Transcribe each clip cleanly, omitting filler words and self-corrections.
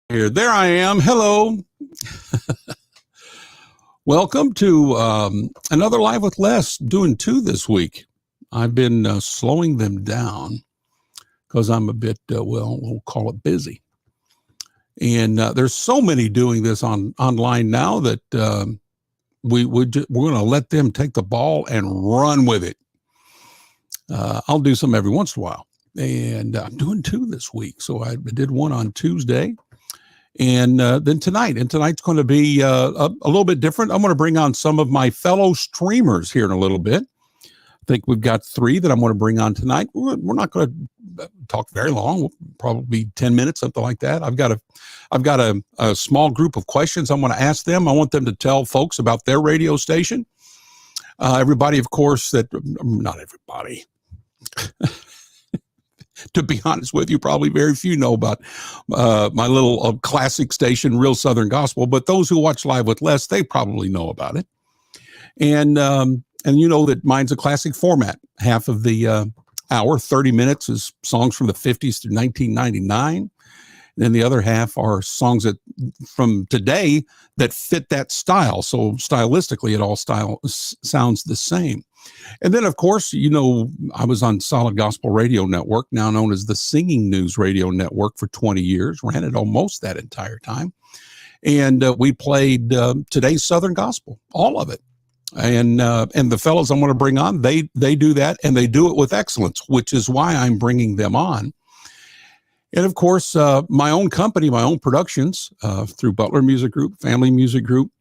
Here, there I am. Hello. Welcome to another Live with Les, doing two this week. I've been slowing them down because I'm a bit, we'll call it busy. And there's so many doing this online now that we're going to let them take the ball and run with it. I'll do some every once in a while. And I'm doing two this week. So I did one on Tuesday. And then tonight's going to be a little bit different. I'm going to bring on some of my fellow streamers here in a little bit. I think we've got three that I'm going to bring on tonight. We're not going to talk very long. We'll probably 10 minutes, something like that. I've got a small group of questions I'm going to ask them. I want them to tell folks about their radio station. Everybody, of course, not everybody. To be honest with you, probably very few know about my little classic station, Real Southern Gospel. But those who watch Live with Les, they probably know about it. And you know that mine's a classic format. Half of the hour, 30 minutes, is songs from the 50s through 1999. And then the other half are songs from today that fit that style. So stylistically, it all sounds the same. And then, of course, you know, I was on Solid Gospel Radio Network, now known as the Singing News Radio Network, for 20 years, ran it almost that entire time. And we played today's Southern Gospel, all of it. And the fellows I'm going to bring on, they do that, and they do it with excellence, which is why I'm bringing them on. And of course, my own company, my own productions through Butler Music Group, Family Music Group.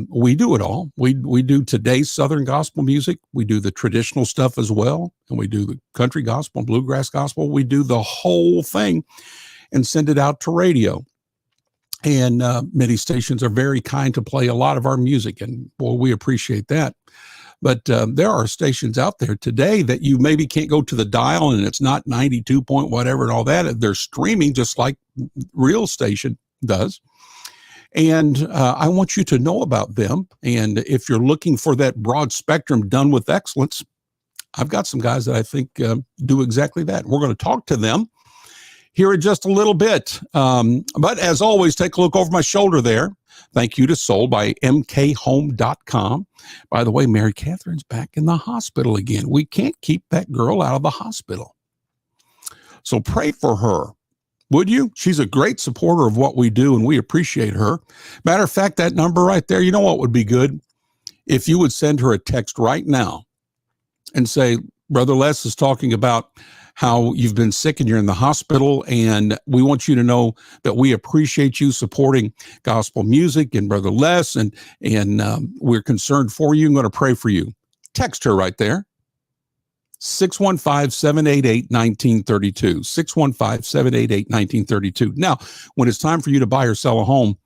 We do it all. We do today's Southern gospel music. We do the traditional stuff as well. And we do the country gospel, bluegrass gospel. We do the whole thing and send it out to radio. And many stations are very kind to play a lot of our music. And boy, we appreciate that. But there are stations out there today that you maybe can't go to the dial, and it's not 92 point whatever and all that. They're streaming just like Real Station does. And I want you to know about them. And if you're looking for that broad spectrum done with excellence, I've got some guys that I think do exactly that. We're going to talk to them here in just a little bit. But as always, take a look over my shoulder there. Thank you to Sold by mkhome.com. By the way, Mary Catherine's back in the hospital again. We can't keep that girl out of the hospital. So pray for her. Would you? She's a great supporter of what we do, and we appreciate her. Matter of fact, that number right there, you know what would be good? If you would send her a text right now and say, Brother Les is talking about how you've been sick and you're in the hospital, and we want you to know that we appreciate you supporting gospel music and Brother Les, and we're concerned for you and going to pray for you. Text her right there. 615-788-1932. 615-788-1932. Now, when it's time for you to buy or sell a home,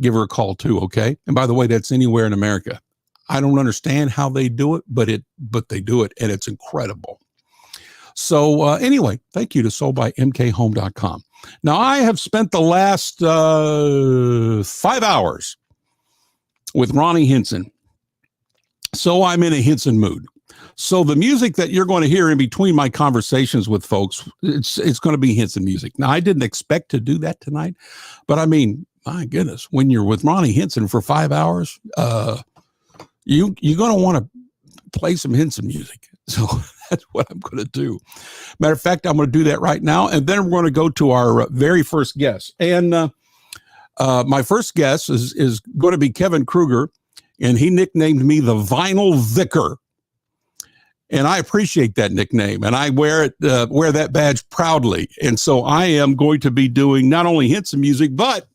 give her a call too, okay? And by the way, that's anywhere in America. I don't understand how they do it, but they do it, and it's incredible. So anyway, thank you to soldbymkhome.com. Now, I have spent the last 5 hours with Ronnie Hinson. So I'm in a Hinson mood. So the music that you're going to hear in between my conversations with folks, it's going to be Hinson music. Now, I didn't expect to do that tonight, but I mean, my goodness, when you're with Ronnie Hinson for 5 hours, you're going to want to play some Hinson music. So that's what I'm going to do. Matter of fact, I'm going to do that right now. And then we're going to go to our very first guest. And my first guest is going to be Kevin Kruger, and he nicknamed me the Vinyl Vicar. And I appreciate that nickname, and I wear that badge proudly. And so I am going to be doing not only Hinson music, but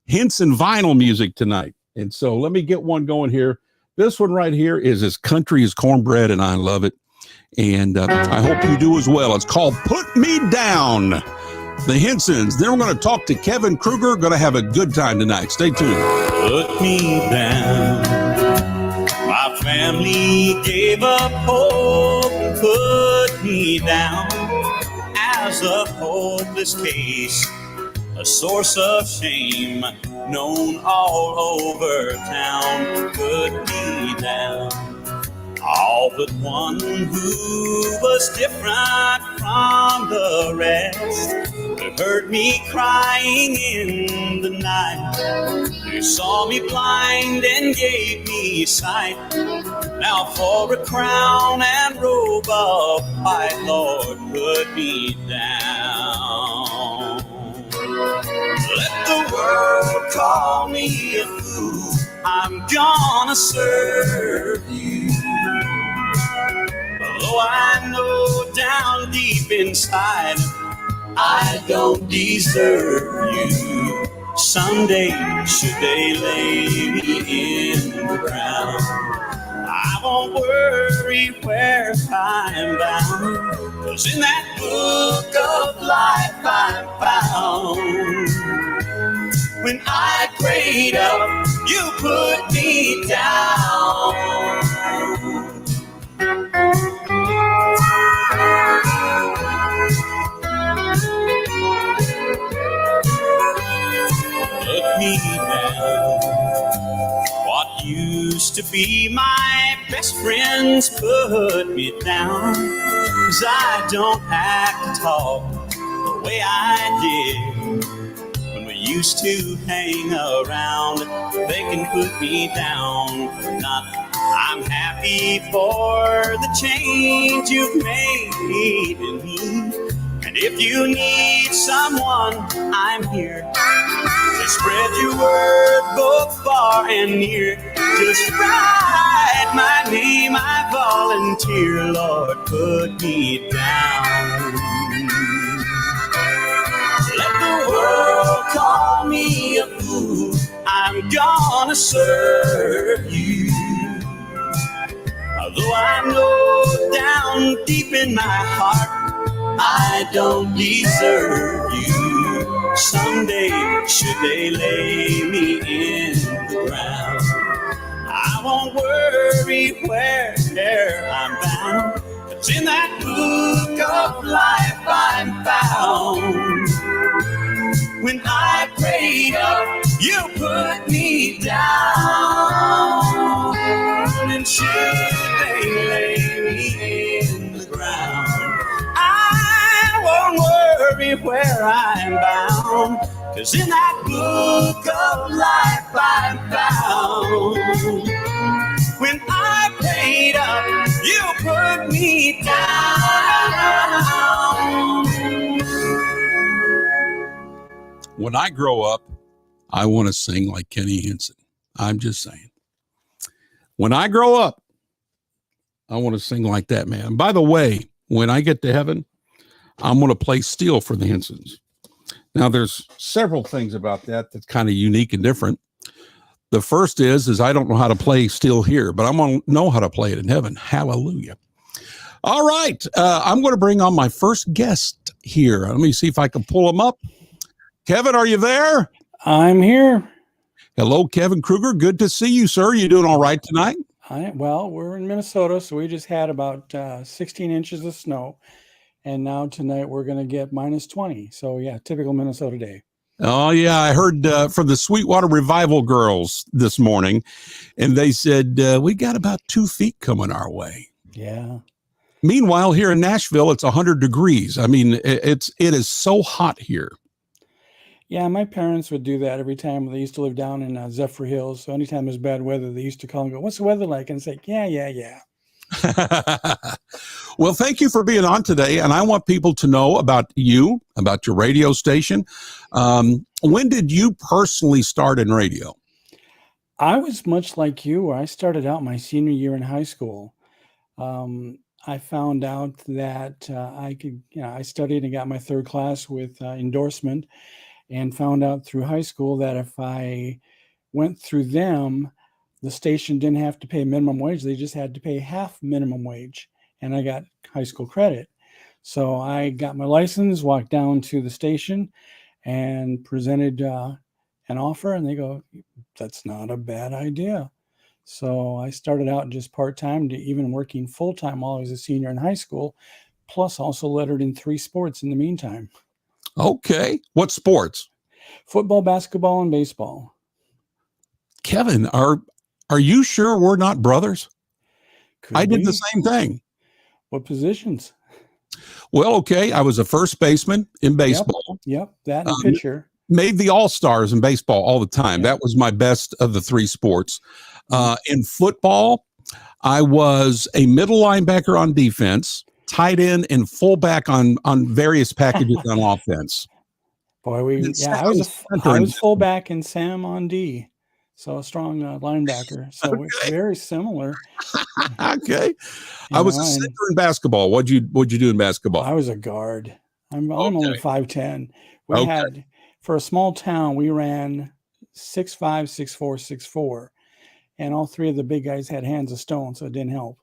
Hinson vinyl music tonight. And so let me get one going here. This one right here is as country as cornbread, and I love it. And I hope you do as well. It's called Put Me Down, the Hinsons. Then we're going to talk to Kevin Kruger. Going to have a good time tonight. Stay tuned. Put me down. My family gave up hope and put me down as a hopeless case, a source of shame known all over town. Put me down. All but one who was different from the rest, heard me crying in the night. You saw me blind and gave me sight. Now for a crown and robe of white, Lord, put me down. Let the world call me a fool, I'm gonna serve you. Although I know down deep inside I don't deserve you. Someday, should they lay me in the ground, I won't worry where I'm bound, 'cause in that book of life I'm found. When I prayed up, you put me down. Put me down. What used to be my best friends put me down, 'cause I don't have to talk the way I did when we used to hang around. They can put me down or not. I'm happy for the change you've made in me. And if you need someone, I'm here to spread your word both far and near. Just write my name, I volunteer. Lord, put me down. Let the world call me a fool, I'm gonna serve you. Although I know down deep in my heart I don't deserve you. Someday, should they lay me in the ground, I won't worry where I'm bound, 'cause in that book of life I'm found. When I prayed up, you put me down. And should they lay me in the ground, I won't worry where I'm bound, 'cause in that book of life I'm found. When I prayed up, you put me down. When I grow up, I want to sing like Kenny Henson. I'm just saying. When I grow up, I want to sing like that man. By the way, when I get to heaven, I'm going to play steel for the Hensons. Now, there's several things about that that's kind of unique and different. The first is I don't know how to play steel here, but I'm going to know how to play it in heaven. Hallelujah. All right. I'm going to bring on my first guest here. Let me see if I can pull him up. Kevin, are you there? I'm here. Hello, Kevin Kruger. Good to see you, sir. You doing all right tonight? Well, we're in Minnesota, so we just had about 16 inches of snow. And now tonight we're going to get minus 20. So, yeah, typical Minnesota day. Oh, yeah. I heard from the Sweetwater Revival girls this morning, and they said, we got about 2 feet coming our way. Yeah. Meanwhile, here in Nashville, it's 100 degrees. I mean, it is so hot here. Yeah, my parents would do that every time. They used to live down in Zephyr Hills. So anytime there's bad weather, they used to call and go, "What's the weather like?" And it's like, yeah. Well, thank you for being on today. And I want people to know about you, about your radio station. When did you personally start in radio? I was much like you. I started out my senior year in high school. I found out that I could, I studied and got my third class with endorsement, and found out through high school that if I went through them, the station didn't have to pay minimum wage. They just had to pay half minimum wage. And I got high school credit. So I got my license, walked down to the station and presented an offer. And they go, "That's not a bad idea." So I started out just part-time to even working full-time while I was a senior in high school, plus also lettered in 3 sports in the meantime. Okay. What sports? Football, basketball, and baseball. Kevin, are you sure we're not brothers? Could I did be. the same thing. What positions? Well, okay. I was a first baseman in baseball. Yep. That and Um, pitcher. Made the All-Stars in baseball all the time. Yep. That was my best of the three sports. Mhm. In football, I was a middle linebacker on defense, tight end, and fullback on various packages on offense. Boy, And I I was was center I in was fullback and Sam on D, so a strong linebacker. So it's okay. very similar, Okay. I you was a know. And center in basketball. What'd you do in basketball? I was a guard. I'm only Okay. 5'10". We Okay. had for a small town we ran 6'5", 6'4", 6'4", and all three of the big guys had hands of stone, so it didn't help.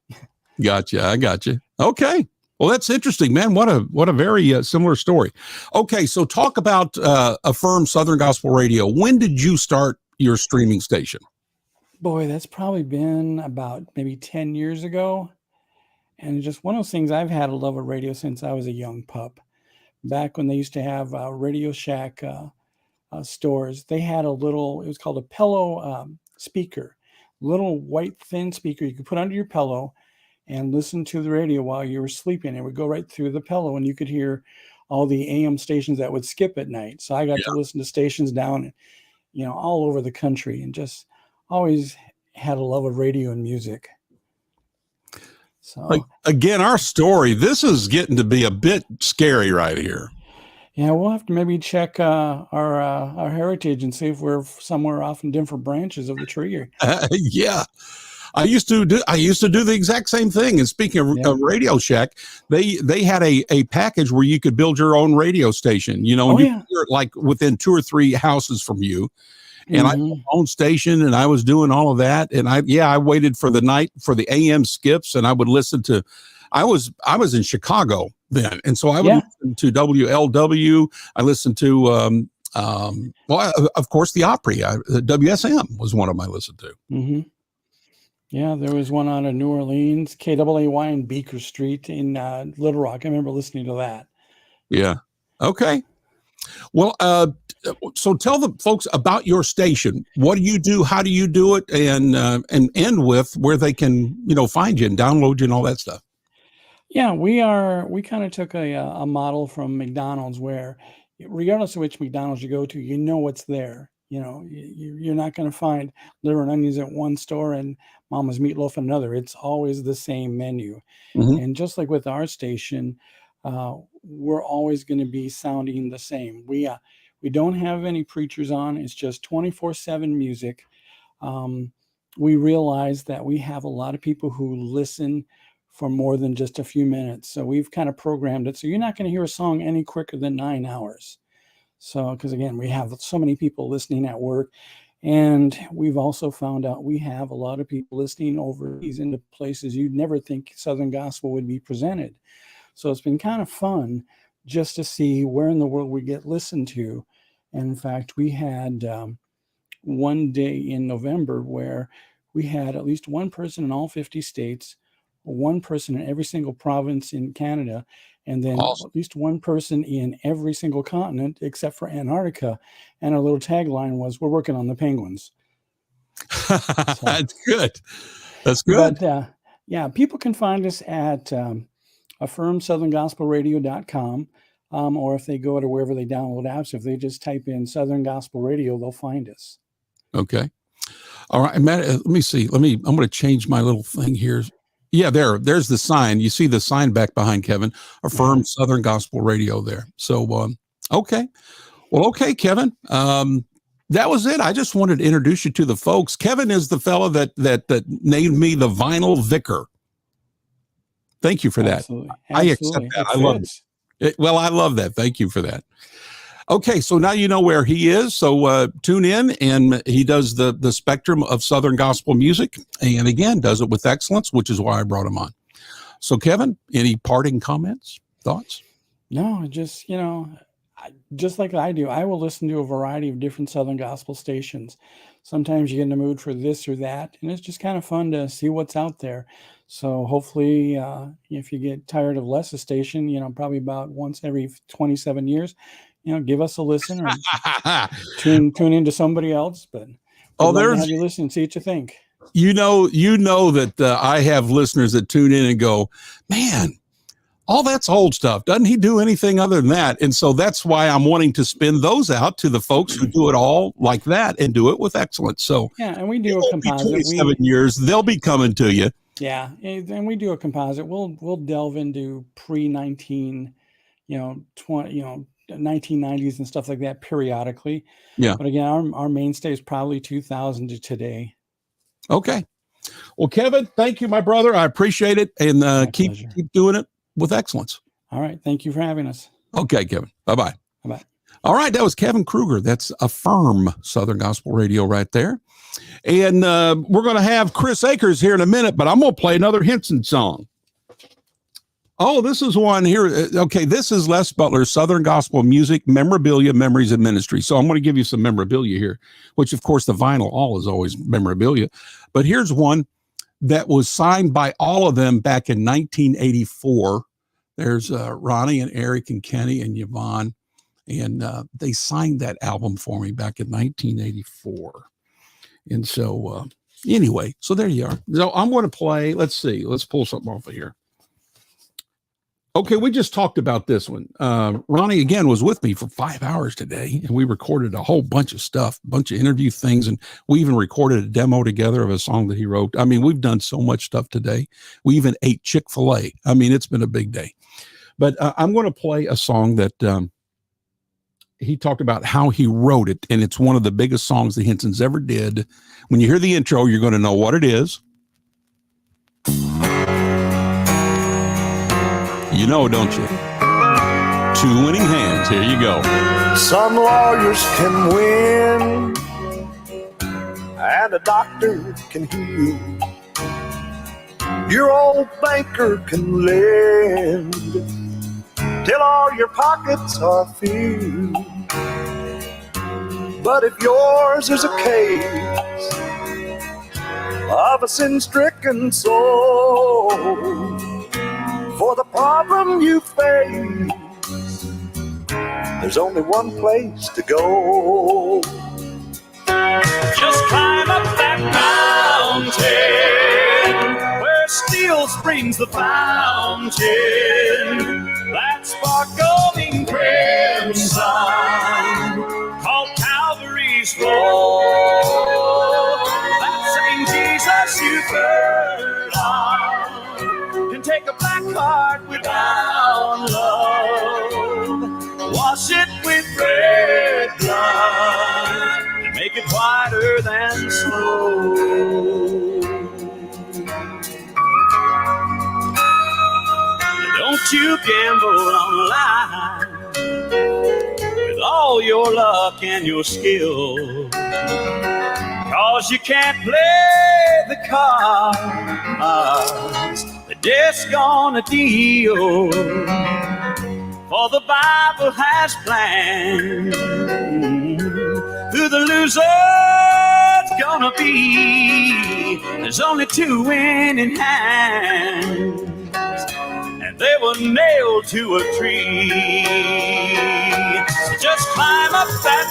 Gotcha. I gotcha. Okay. Well, that's interesting, man. What a very similar story. Okay, so talk about Affirm Southern Gospel Radio. When did you start your streaming station? Boy, that's probably been about maybe 10 years ago. And just one of those things, I've had a love of radio since I was a young pup. Back when they used to have Radio Shack stores, they had it was called a pillow speaker, little white thin speaker you could put under your pillow and listen to the radio while you were sleeping. It would go right through the pillow and you could hear all the AM stations that would skip at night. So I got to listen to stations down, all over the country, and just always had a love of radio and music. So again, our story, this is getting to be a bit scary right here. yeah, we'll have to maybe check our heritage and see if we're somewhere off in different branches of the tree. Yeah. I used to do the exact same thing. And speaking of Radio Shack, they had a package where you could build your own radio station, and you could hear it like within 2 or 3 houses from you. And I had my own station, and I was doing all of that. And I waited for the night for the AM skips, and I would listen to. I was in Chicago then, and so I would listen to WLW. I listened to of course the Opry. WSM was one of them I listened to. Mm-hmm. Yeah, there was one out of New Orleans, KAAY in Beaker Street in Little Rock. I remember listening to that. Yeah. Okay. Well, so tell the folks about your station. What do you do? How do you do it? And end with where they can, find you and download you and all that stuff. Yeah, we kind of took a model from McDonald's where regardless of which McDonald's you go to, what's there. You're not going to find liver and onions at one store and Mama's meatloaf at another. It's always the same menu. Mm-hmm. And just like with our station, we're always going to be sounding the same. We don't have any preachers on. It's just 24/7 music. We realize that we have a lot of people who listen for more than just a few minutes. So we've kind of programmed it. So you're not going to hear a song any quicker than 9 hours. So, because again, we have so many people listening at work, and we've also found out we have a lot of people listening overseas into places you'd never think Southern Gospel would be presented. So it's been kind of fun just to see where in the world we get listened to. And in fact, we had one day in November where we had at least one person in all 50 states, one person in every single province in Canada, and then awesome. At least one person in every single continent except for Antarctica. And our little tagline was, "We're working on the penguins." That's good. That's good. But people can find us at affirmsoutherngospelradio.com, or if they go to wherever they download apps, if they just type in Southern Gospel Radio, they'll find us. Okay. All right, Matt, let me see. I'm going to change my little thing here. Yeah, there's the sign. You see the sign back behind Kevin, Affirm Southern Gospel Radio there. So, okay. Well, okay, Kevin. That was it. I just wanted to introduce you to the folks. Kevin is the fellow that named me the Vinyl Vicar. Thank you for that. Absolutely. I accept that. I love it. Well, I love that. Thank you for that. Okay, so now you know where he is. So tune in, and he does the spectrum of Southern gospel music, and again, does it with excellence, which is why I brought him on. So, Kevin, any parting comments, thoughts? No, just just like I do, I will listen to a variety of different Southern gospel stations. Sometimes you get in the mood for this or that, and it's just kind of fun to see what's out there. So hopefully, if you get tired of Lessa's station, probably about once every 27 years, give us a listen or tune into somebody else. But there's have you listen and see what you think. You know that I have listeners that tune in and go, man, All that's old stuff. Doesn't he do anything other than that? And so that's why I'm wanting to spin those out to the folks who do it all like that and do it with excellence. So yeah, and we do a composite. 27 years, they'll be coming to you. Yeah, and we do a composite. We'll delve into pre-19, 1990s and stuff like that periodically. Yeah. But again, our mainstay is probably 2000 to today. Okay. Well, Kevin, thank you, my brother. I appreciate it, and keep doing it with excellence. All right. Thank you for having us. Okay, Kevin. Bye-bye. Bye-bye. All right. That was Kevin Kruger. That's Affirm Southern Gospel Radio right there. And we're going to have Chris Akers here in a minute, but I'm going to play another Henson song. Oh, this is one here. Okay, this is Les Butler's Southern Gospel Music, Memorabilia, Memories, and Ministry. So I'm going to give you some memorabilia here, which, of course, the vinyl all is always memorabilia. But here's one that was signed by all of them back in 1984. There's Ronnie and Eric and Kenny and Yvonne, and they signed that album for me back in 1984. And so anyway, so there you are. So I'm going to play, let's see, let's pull something off of here. Okay, we just talked about this one. Ronnie, again, was with me for 5 hours today, and we recorded a whole bunch of stuff, a bunch of interview things, and we even recorded a demo together of a song that he wrote. I mean, we've done so much stuff today. We even ate Chick-fil-A. I mean, it's been a big day. But I'm going to play a song that he talked about how he wrote it, and it's one of the biggest songs the Hensons ever did. When you hear the intro, you're going to know what it is. You know, don't you? Two winning hands. Here you go. Some lawyers can win, and a doctor can heal. Your old banker can lend till all your pockets are filled. But if yours is a case of a sin-stricken soul, for the problem you face, there's only one place to go. Just climb up that mountain where steel springs the fountain, that sparkling crimson called Calvary's flow. That same Jesus you've heard of can take a black heart without love, wash it with red blood, and make it whiter than snow. Don't you gamble on life with all your luck and your skill, 'cause you can't play the cards that death's gonna deal. For the Bible has planned who the loser's gonna be. There's only two winning hands, and they were nailed to a tree. So just climb up that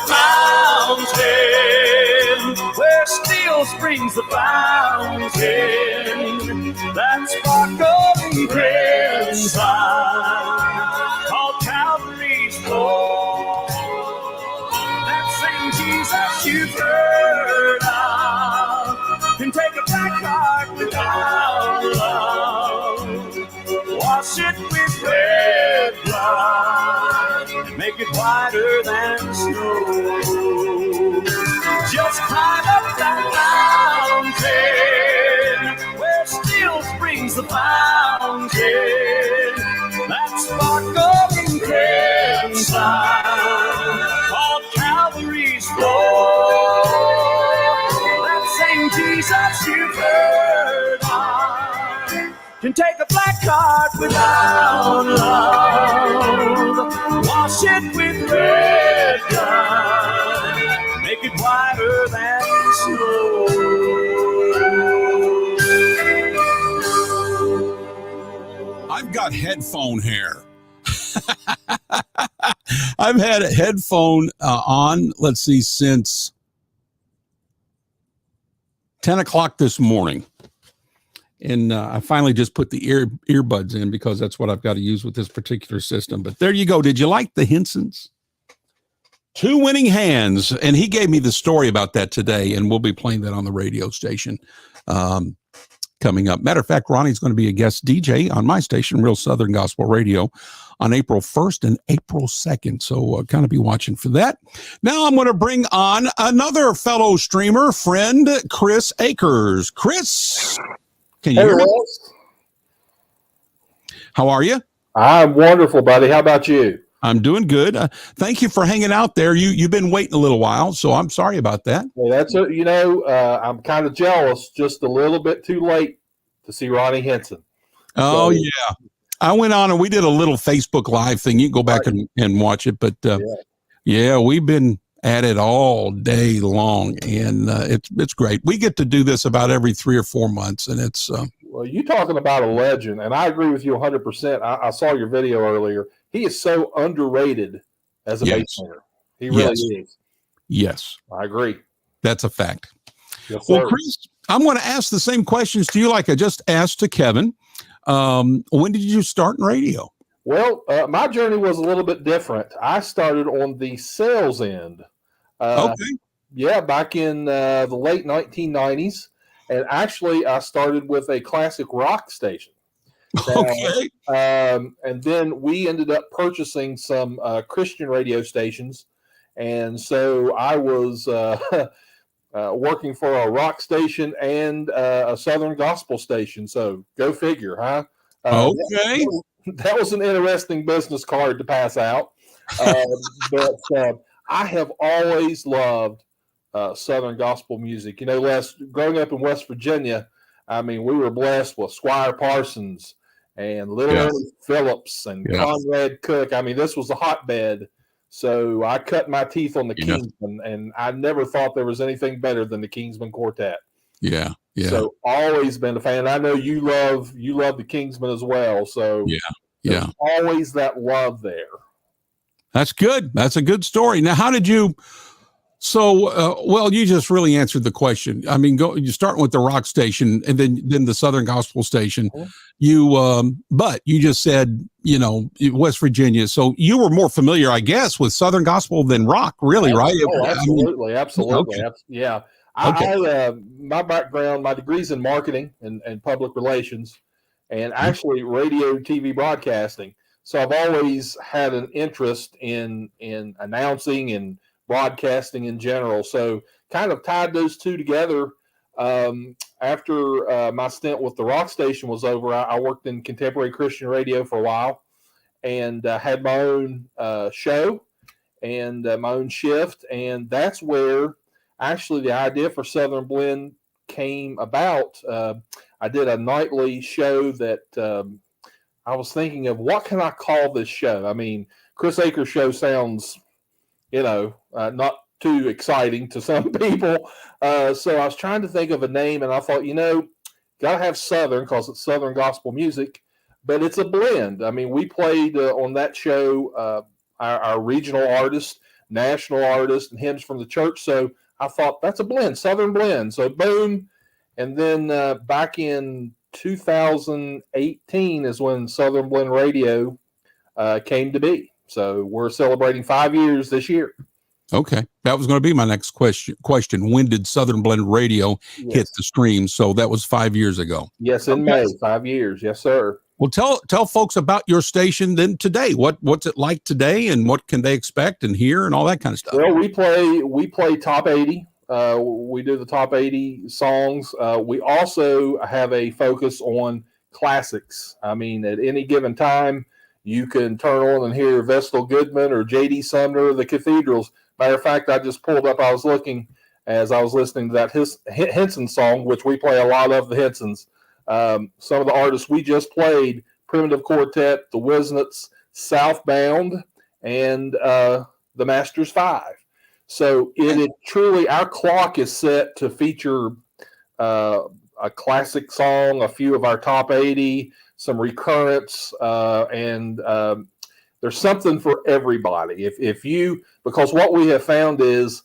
mountain where steel springs the fountain, that sparkling crimson called Calvary's flow. That same Jesus you've heard of can take a black heart without love, wash it with red blood, and make it whiter than snow. Just climb up that mountain where steel springs the fountain, that sparkling crimson called Calvary's flow. That same Jesus you've heard of can take a black heart without love, wash it with red blood, make it whiter than snow. I've got headphone hair. I've had a headphone on, let's see, since 10 o'clock this morning. And I finally just put the earbuds in because that's what I've got to use with this particular system. But there you go. Did you like the Hensons? 2 winning hands. And he gave me the story about that today, and we'll be playing that on the radio station coming up. Matter of fact, Ronnie's going to be a guest DJ on my station, Real Southern Gospel Radio, on April 1st and April 2nd. So kind of be watching for that. Now I'm going to bring on another fellow streamer, friend, Chris Akers. Chris, can you hear me? How are you? I'm wonderful, buddy. How about you? I'm doing good. Thank you for hanging out there. You've been waiting a little while, so I'm sorry about that. Well, I'm kind of jealous. Just a little bit too late to see Ronnie Henson. Oh, yeah. I went on and we did a little Facebook Live thing. You can go back and watch it. But, yeah, we've been at it all day long, and it's great. We get to do this about every 3 or 4 months, and it's well, you talking about a legend, and I agree with you 100%. I saw your video earlier. He is so underrated as a bass player. He really is. Yes. I agree. That's a fact. Yes, well, Chris, I'm going to ask the same questions to you like I just asked to Kevin. When did you start in radio? Well, my journey was a little bit different. I started on the sales end. Okay. Yeah, back in the late 1990s. And actually, I started with a classic rock station. Okay. And then we ended up purchasing some Christian radio stations. And so I was working for a rock station and a Southern gospel station. So go figure, huh? Okay. That was an interesting business card to pass out. But I have always loved Southern gospel music. You know, Les, growing up in West Virginia, I mean, we were blessed with Squire Parsons and Little Ernie Phillips and Conrad Cook. I mean, this was a hotbed. So I cut my teeth on the Kingsmen, and I never thought there was anything better than the Kingsmen Quartet. Yeah. So always been a fan. I know you love the Kingsmen as well. So there's always that love there. That's good. That's a good story. Now, how did you? So, well, you just really answered the question. I mean, you start with the rock station and then the Southern gospel station. But you just said, West Virginia. So you were more familiar, I guess, with Southern gospel than rock, really, right? Oh, absolutely. Absolutely. Okay. Yeah. My background, my degree's in marketing and public relations and actually radio, TV broadcasting. So I've always had an interest in announcing and broadcasting in general. So kind of tied those two together. After my stint with the rock station was over, I worked in contemporary Christian radio for a while and had my own show and my own shift. And that's where actually the idea for Southern Blend came about. I did a nightly show that I was thinking of, what can I call this show? I mean, Chris Akers Show sounds not too exciting to some people. So I was trying to think of a name, and I thought, got to have Southern because it's Southern gospel music, but it's a blend. I mean, we played on that show our regional artists, national artists, and hymns from the church. So I thought that's a blend, Southern blend. So boom. And then back in 2018 is when Southern Blend Radio came to be. So we're celebrating 5 years this year. Okay. That was going to be my next question. When did Southern Blend Radio hit the stream? So that was 5 years ago. Yes, in May, 5 years. Yes, sir. Well, tell folks about your station then today. What's it like today, and what can they expect and hear and all that kind of stuff? Well, we play top 80. We do the top 80 songs. We also have a focus on classics. I mean, at any given time, you can turn on and hear Vestal Goodman or J.D. Sumner or the Cathedrals. Matter of fact, I just pulled up, I was looking as I was listening to that Henson song, which we play a lot of the Hensons. Some of the artists we just played, Primitive Quartet, the Wisnets, Southbound, and the Masters 5. So it truly, our clock is set to feature a classic song, a few of our top 80, some recurrence, and there's something for everybody. Because what we have found is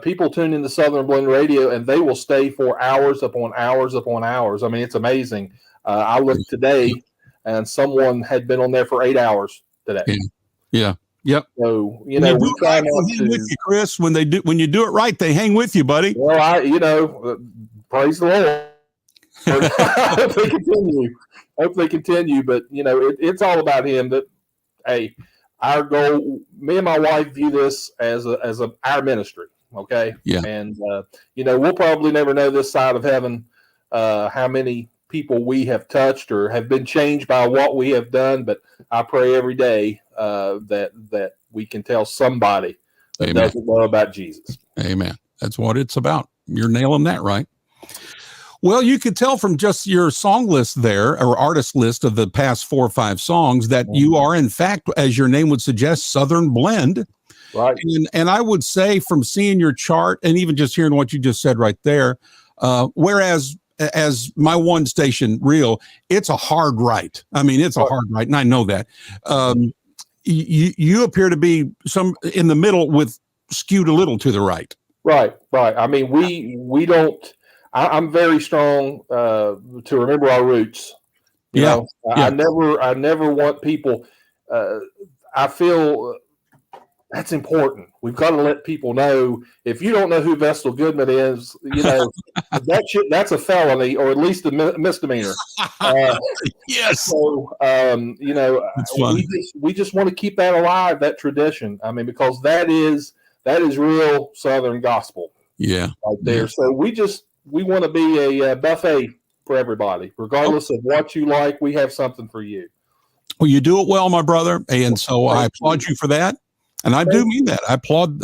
people tune into Southern Blend Radio and they will stay for hours upon hours upon hours. I mean, it's amazing. I looked today and someone had been on there for 8 hours today. Yeah. Yep. So, we try not to. With you, Chris, when you do it right, they hang with you, buddy. Well, praise the Lord. Hope they continue. But, it's all about him. That, hey, our goal, me and my wife view this as our ministry. Okay. Yeah. And, we'll probably never know this side of heaven, how many people we have touched or have been changed by what we have done. But I pray every day, that we can tell somebody that doesn't know about Jesus. Amen. That's what it's about. You're nailing that right. Well, you could tell from just your song list there, or artist list of the past 4 or 5 songs, that you are, in fact, as your name would suggest, Southern Blend. Right. And I would say, from seeing your chart and even just hearing what you just said right there, whereas as my one station reel, it's a hard right. I mean, it's a hard right, and I know that. You appear to be some in the middle, with skewed a little to the right. Right. I mean, we don't. I'm very strong to remember our roots. You know? I never want people. I feel that's important. We've got to let people know. If you don't know who Vestal Goodman is, that's a felony, or at least a misdemeanor. Yes. So we just want to keep that alive, that tradition. I mean, because that is real Southern gospel. Yeah. Right there. Yeah. So we want to be a buffet for everybody, regardless of what you like. We have something for you. Well, you do it well, my brother, and so I applaud you for that. And I do mean that. I applaud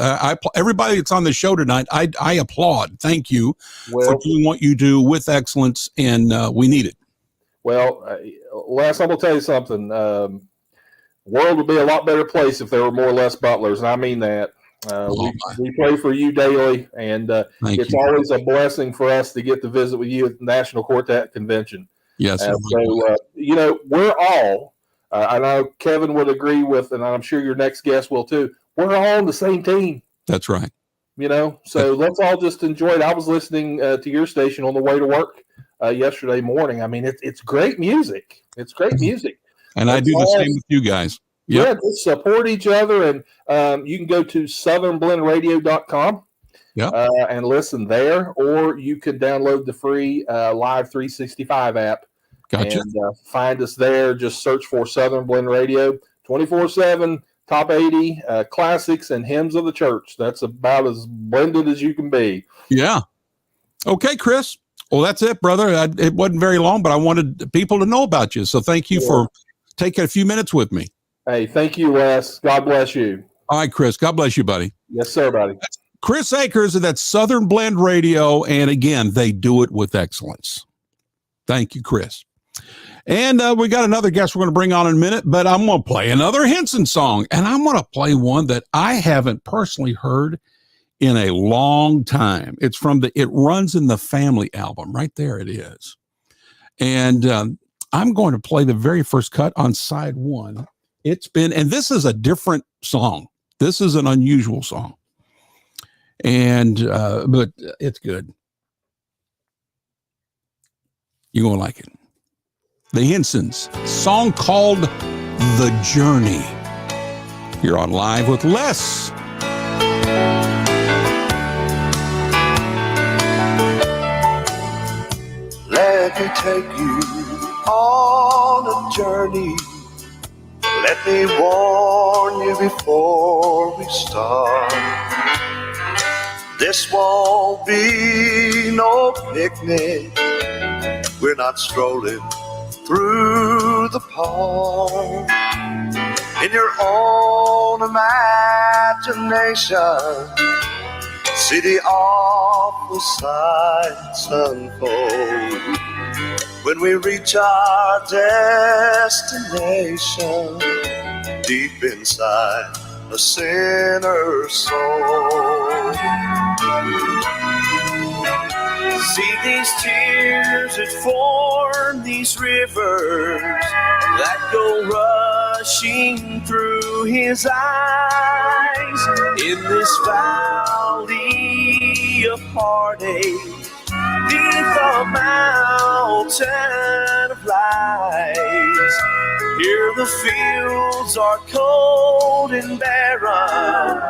everybody that's on the show tonight. I applaud. Thank you for doing what you do with excellence, and we need it. Well, Les, I'm going to tell you something. The world would be a lot better place if there were more Les Butlers, and I mean that. We pray for you daily, and it's always a blessing for us to get to visit with you at the National Quartet Convention. Yes. We're all, I know Kevin would agree with, and I'm sure your next guest will too, we're all on the same team. That's right. So let's all just enjoy it. I was listening to your station on the way to work yesterday morning. I mean, it's great music. It's great music. And I do the same with you guys. Yep. Yeah, just support each other, and you can go to southernblendradio.com and listen there, or you can download the free Live 365 app. Gotcha. And find us there. Just search for Southern Blend Radio, 24/7, top 80 classics and hymns of the church. That's about as blended as you can be. Yeah. Okay, Chris. Well, that's it, brother. It wasn't very long, but I wanted people to know about you. So thank you for taking a few minutes with me. Hey, thank you, Les. God bless you. All right, Chris. God bless you, buddy. Yes, sir, buddy. That's Chris Akers, that's Southern Blend Radio. And again, they do it with excellence. Thank you, Chris. And we got another guest we're going to bring on in a minute, but I'm going to play another Henson song. And I'm going to play one that I haven't personally heard in a long time. It's from It Runs in the Family album. Right there it is. And I'm going to play the very first cut on side 1. And this is a different song. This is an unusual song. And, but it's good. You're going to like it. The Hensons, song called The Journey. You're on Live with Les. Let me take you on a journey. Let me warn you before we start. This won't be no picnic. We're not strolling through the park. In your own imagination, see the awful sights unfold. When we reach our destination, deep inside a sinner's soul. See these tears that form these rivers that go rushing through his eyes in this valley of heartache, neath the mountain of lies. Here the fields are cold and barren,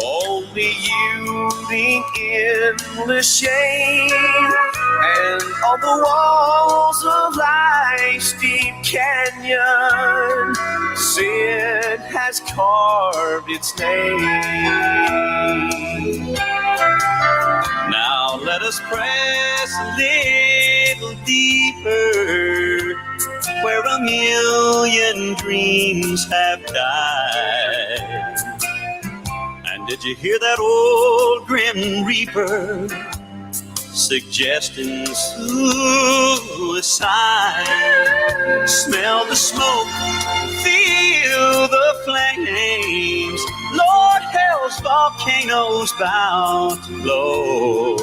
only yielding endless shade. And on the walls of life's deep canyon, sin has carved its name. Now let us press a little deeper, where a million dreams have died. And did you hear that old grim reaper suggesting suicide? Smell the smoke, feel the flames. Lord, hell's volcano's bound to blow.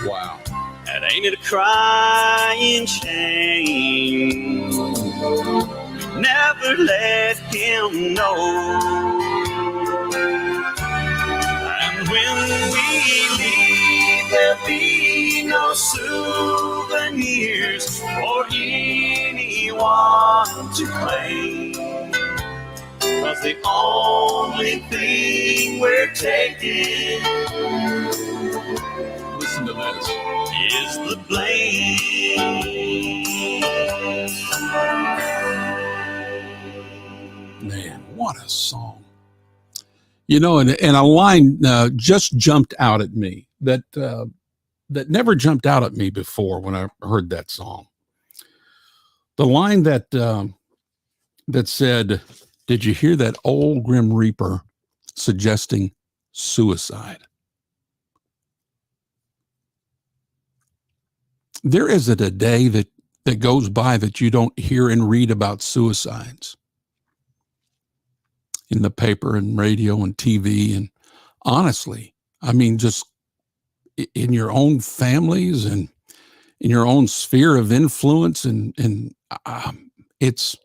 Wow. And ain't it a crying shame? Never let him know. And when we leave, there'll be no souvenirs for anyone to claim. 'Cause the only thing we're taking, Listen to this, is the blame. man. What a song! You know, and a line just jumped out at me that never jumped out at me before when I heard that song. The line that said, "Did you hear that old grim reaper suggesting suicide?" There isn't a day that goes by that you don't hear and read about suicides in the paper and radio and TV. And honestly, I mean, just in your own families and in your own sphere of influence. And it's,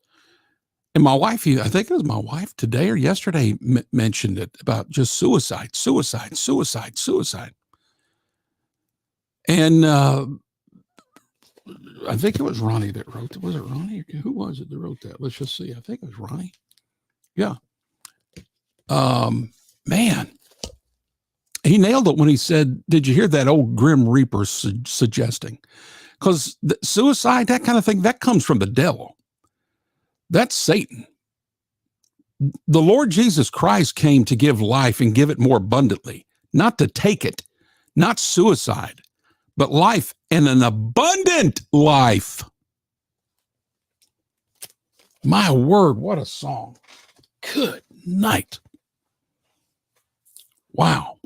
and my wife, I think it was my wife today or yesterday mentioned it about just suicide. And I think it was Ronnie that wrote it. Was it Ronnie? Who was it that wrote that? Let's just see. I think it was Ronnie. Yeah. Man, he nailed it when he said, "Did you hear that old grim reaper suggesting?" Because suicide, that kind of thing, that comes from the devil. That's Satan. The Lord Jesus Christ came to give life and give it more abundantly, not to take it, not suicide, but life and an abundant life. My word, what a song. Good night. Wow.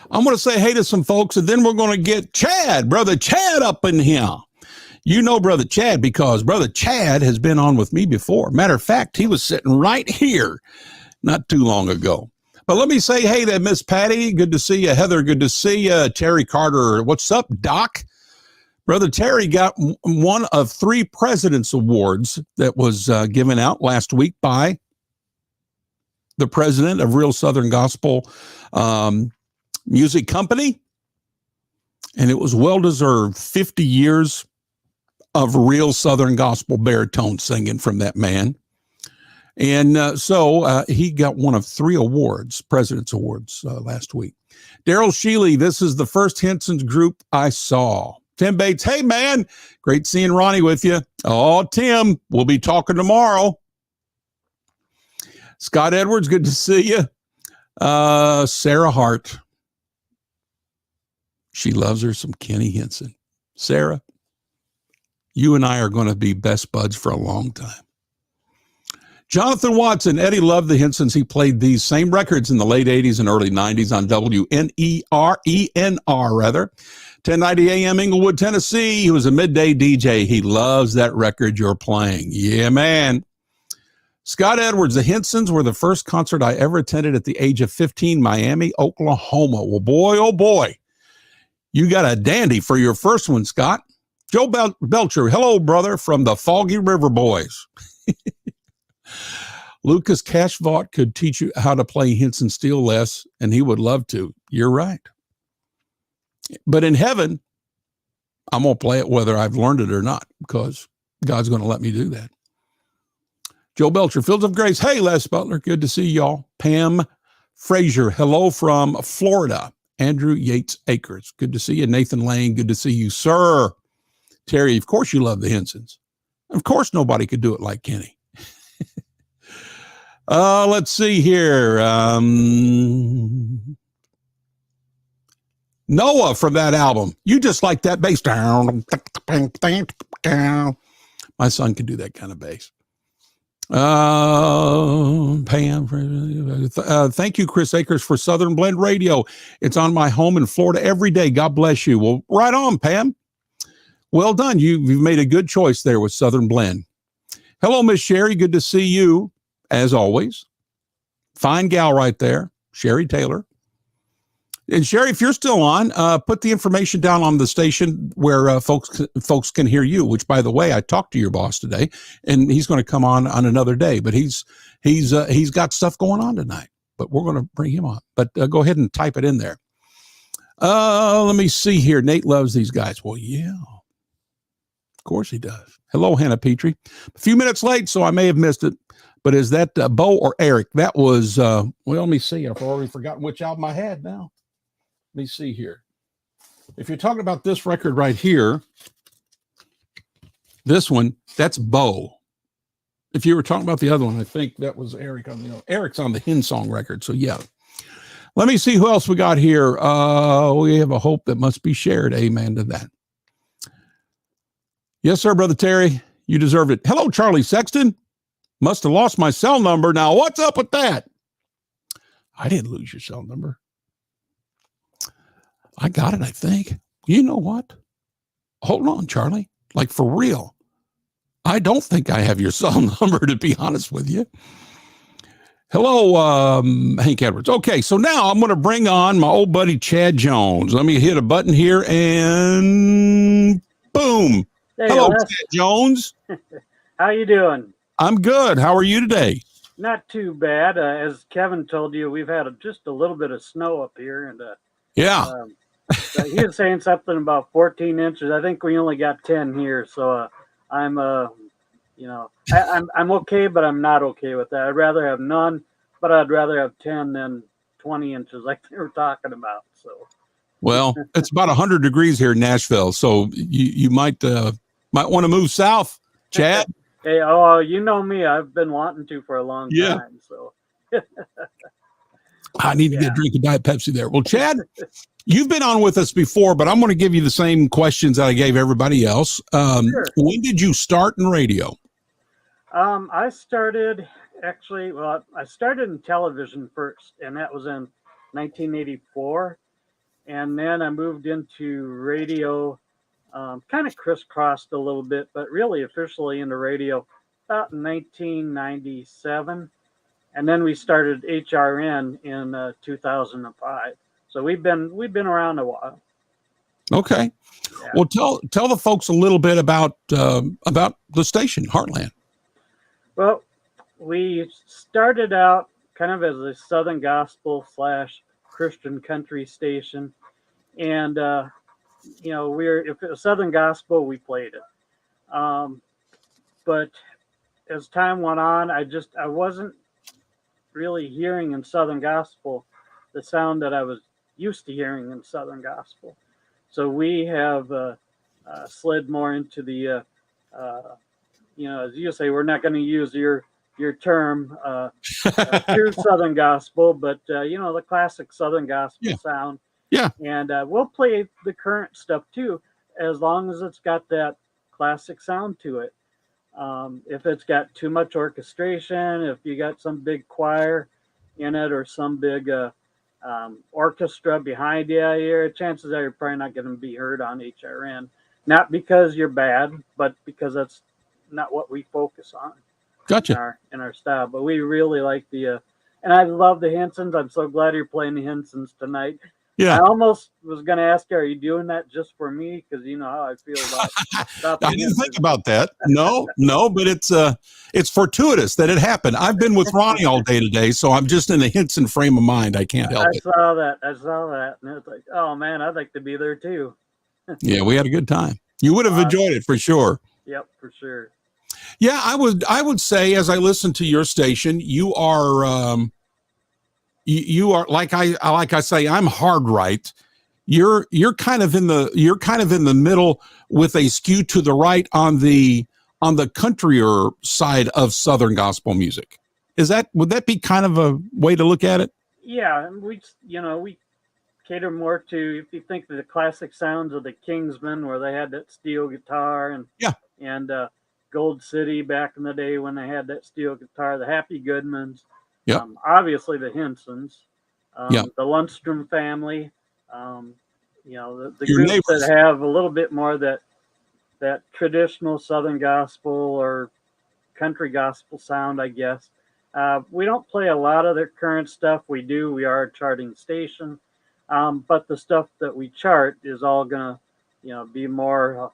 I'm going to say hey to some folks, and then we're going to get Chad, Brother Chad, up in here. You know Brother Chad because Brother Chad has been on with me before. Matter of fact, he was sitting right here not too long ago. But let me say hey to Miss Patty. Good to see you. Heather, good to see you. Terry Carter, what's up, Doc? Brother Terry got one of 3 President's Awards that was given out last week by the president of Real Southern Gospel Music Company. And it was well-deserved. 50 years of real Southern Gospel baritone singing from that man. And so he got one of 3 awards, President's Awards, last week. Daryl Sheely, this is the first Henson's group I saw. Tim Bates, hey, man, great seeing Ronnie with you. Oh, Tim, we'll be talking tomorrow. Scott Edwards, good to see you. Sarah Hart. She loves her some Kenny Henson. Sarah, you and I are going to be best buds for a long time. Jonathan Watson, Eddie loved the Hensons. He played these same records in the late 80s and early 90s on WNER, 1090 AM, Inglewood, Tennessee. He was a midday DJ. He loves that record you're playing. Yeah, man. Scott Edwards, the Hensons were the first concert I ever attended at the age of 15, Miami, Oklahoma. Well, boy, oh boy, you got a dandy for your first one, Scott. Joe Belcher, hello, brother, from the Foggy River Boys. Lucas Cashvaught could teach you how to play Henson Steel Les, and he would love to. You're right. But in heaven, I'm going to play it whether I've learned it or not, because God's going to let me do that. Joe Belcher, Fields of Grace. Hey, Les Butler. Good to see y'all. Pam Frazier. Hello from Florida. Andrew Yates Akers. Good to see you. Nathan Lane. Good to see you, sir. Terry, of course you love the Hensons. Of course nobody could do it like Kenny. Let's see here. Noah from that album. You just like that bass. My son can do that kind of bass. Pam, thank you, Chris Akers, for Southern Blend Radio. It's on my home in Florida every day. God bless you. Well, right on, Pam. Well done. You've made a good choice there with Southern Blend. Hello, Miss Sherry. Good to see you, as always. Fine gal right there, Sherry Taylor. And Sherry, if you're still on, put the information down on the station where folks can hear you. Which, by the way, I talked to your boss today, and he's going to come on another day. But he's got stuff going on tonight. But we're going to bring him on. But go ahead and type it in there. Let me see here. Nate loves these guys. Well, yeah, of course he does. Hello, Hannah Petrie. A few minutes late, so I may have missed it. But is that Bo or Eric? That was, well, let me see. I've already forgotten which album I had now. Let me see here. If you're talking about this record right here, this one, that's Bo. If you were talking about the other one, I think that was Eric. Eric's on the Hin Song record, so yeah. Let me see who else we got here. We have a hope that must be shared. Amen to that. Yes, sir, Brother Terry. You deserved it. Hello, Charlie Sexton. Must have lost my cell number. Now, what's up with that? I didn't lose your cell number. I got it, I think. You know what? Hold on, Charlie. Like, for real. I don't think I have your cell number, to be honest with you. Hello, Hank Edwards. Okay, so now I'm going to bring on my old buddy Chad Jones. Let me hit a button here, and boom. Hey, hello, Les. Chad Jones. How you doing? I'm good. How are you today? Not too bad. As Kevin told you, we've had just a little bit of snow up here, and Yeah. he was saying something about 14 inches. I think we only got 10 here, so I'm I'm okay, but I'm not okay with that. I'd rather have none, but I'd rather have 10 than 20 inches, like they were talking about. So, well, it's about 100 degrees here in Nashville, so you might want to move south, Chad. Hey, you know me. I've been wanting to for a long time. So I need to get a drink of Diet Pepsi there. Well, Chad, you've been on with us before, but I'm going to give you the same questions that I gave everybody else. Sure. When did you start in radio? I started I started in television first, and that was in 1984. And then I moved into radio, kind of crisscrossed a little bit, but really officially into radio about 1997. And then we started HRN in 2005. So we've been around a while. Okay. Yeah. Well, tell the folks a little bit about the station, Heartland. Well, we started out kind of as a Southern gospel / Christian country station, and if it was Southern gospel, we played it. But as time went on, I wasn't really hearing in Southern gospel the sound that I was used to hearing in Southern gospel. So we have slid more into the, as you say, we're not going to use your term, true Southern gospel, but the classic Southern gospel sound. Yeah. And we'll play the current stuff too, as long as it's got that classic sound to it. If it's got too much orchestration, if you got some big choir in it or some big orchestra behind you here, chances are you're probably not going to be heard on HRN. Not because you're bad, but because that's not what we focus on. Gotcha. In our style. But we really like and I love the Hensons. I'm so glad you're playing the Hensons tonight. Yeah. I almost was going to ask you, are you doing that just for me? Because you know how I feel about the I didn't think Hints. about that. No, but it's fortuitous that it happened. I've been with Ronnie all day today, so I'm just in a Hinson frame of mind. I can't help I it. saw that. I saw that, and it's like, oh man, I'd like to be there too. Yeah, we had a good time. You would have Uh, enjoyed it for sure. yep, for sure. Yeah, I would say as I listen to your station, you are you are like I say, I'm hard right. You're kind of in the middle with a skew to the right on the countryer side of Southern gospel music. Would that be kind of a way to look at it? Yeah, and we cater more to, if you think of the classic sounds of the Kingsmen, where they had that steel guitar, Yeah. and Gold City back in the day when they had that steel guitar, the Happy Goodmans, Yep. obviously the Hinsons, Yep. the Lundstrom family, um, the Your groups that neighbors. have a little bit more that traditional Southern gospel or country gospel sound, I guess. We don't play a lot of their current stuff. We are a charting station, but the stuff that we chart is all gonna, be more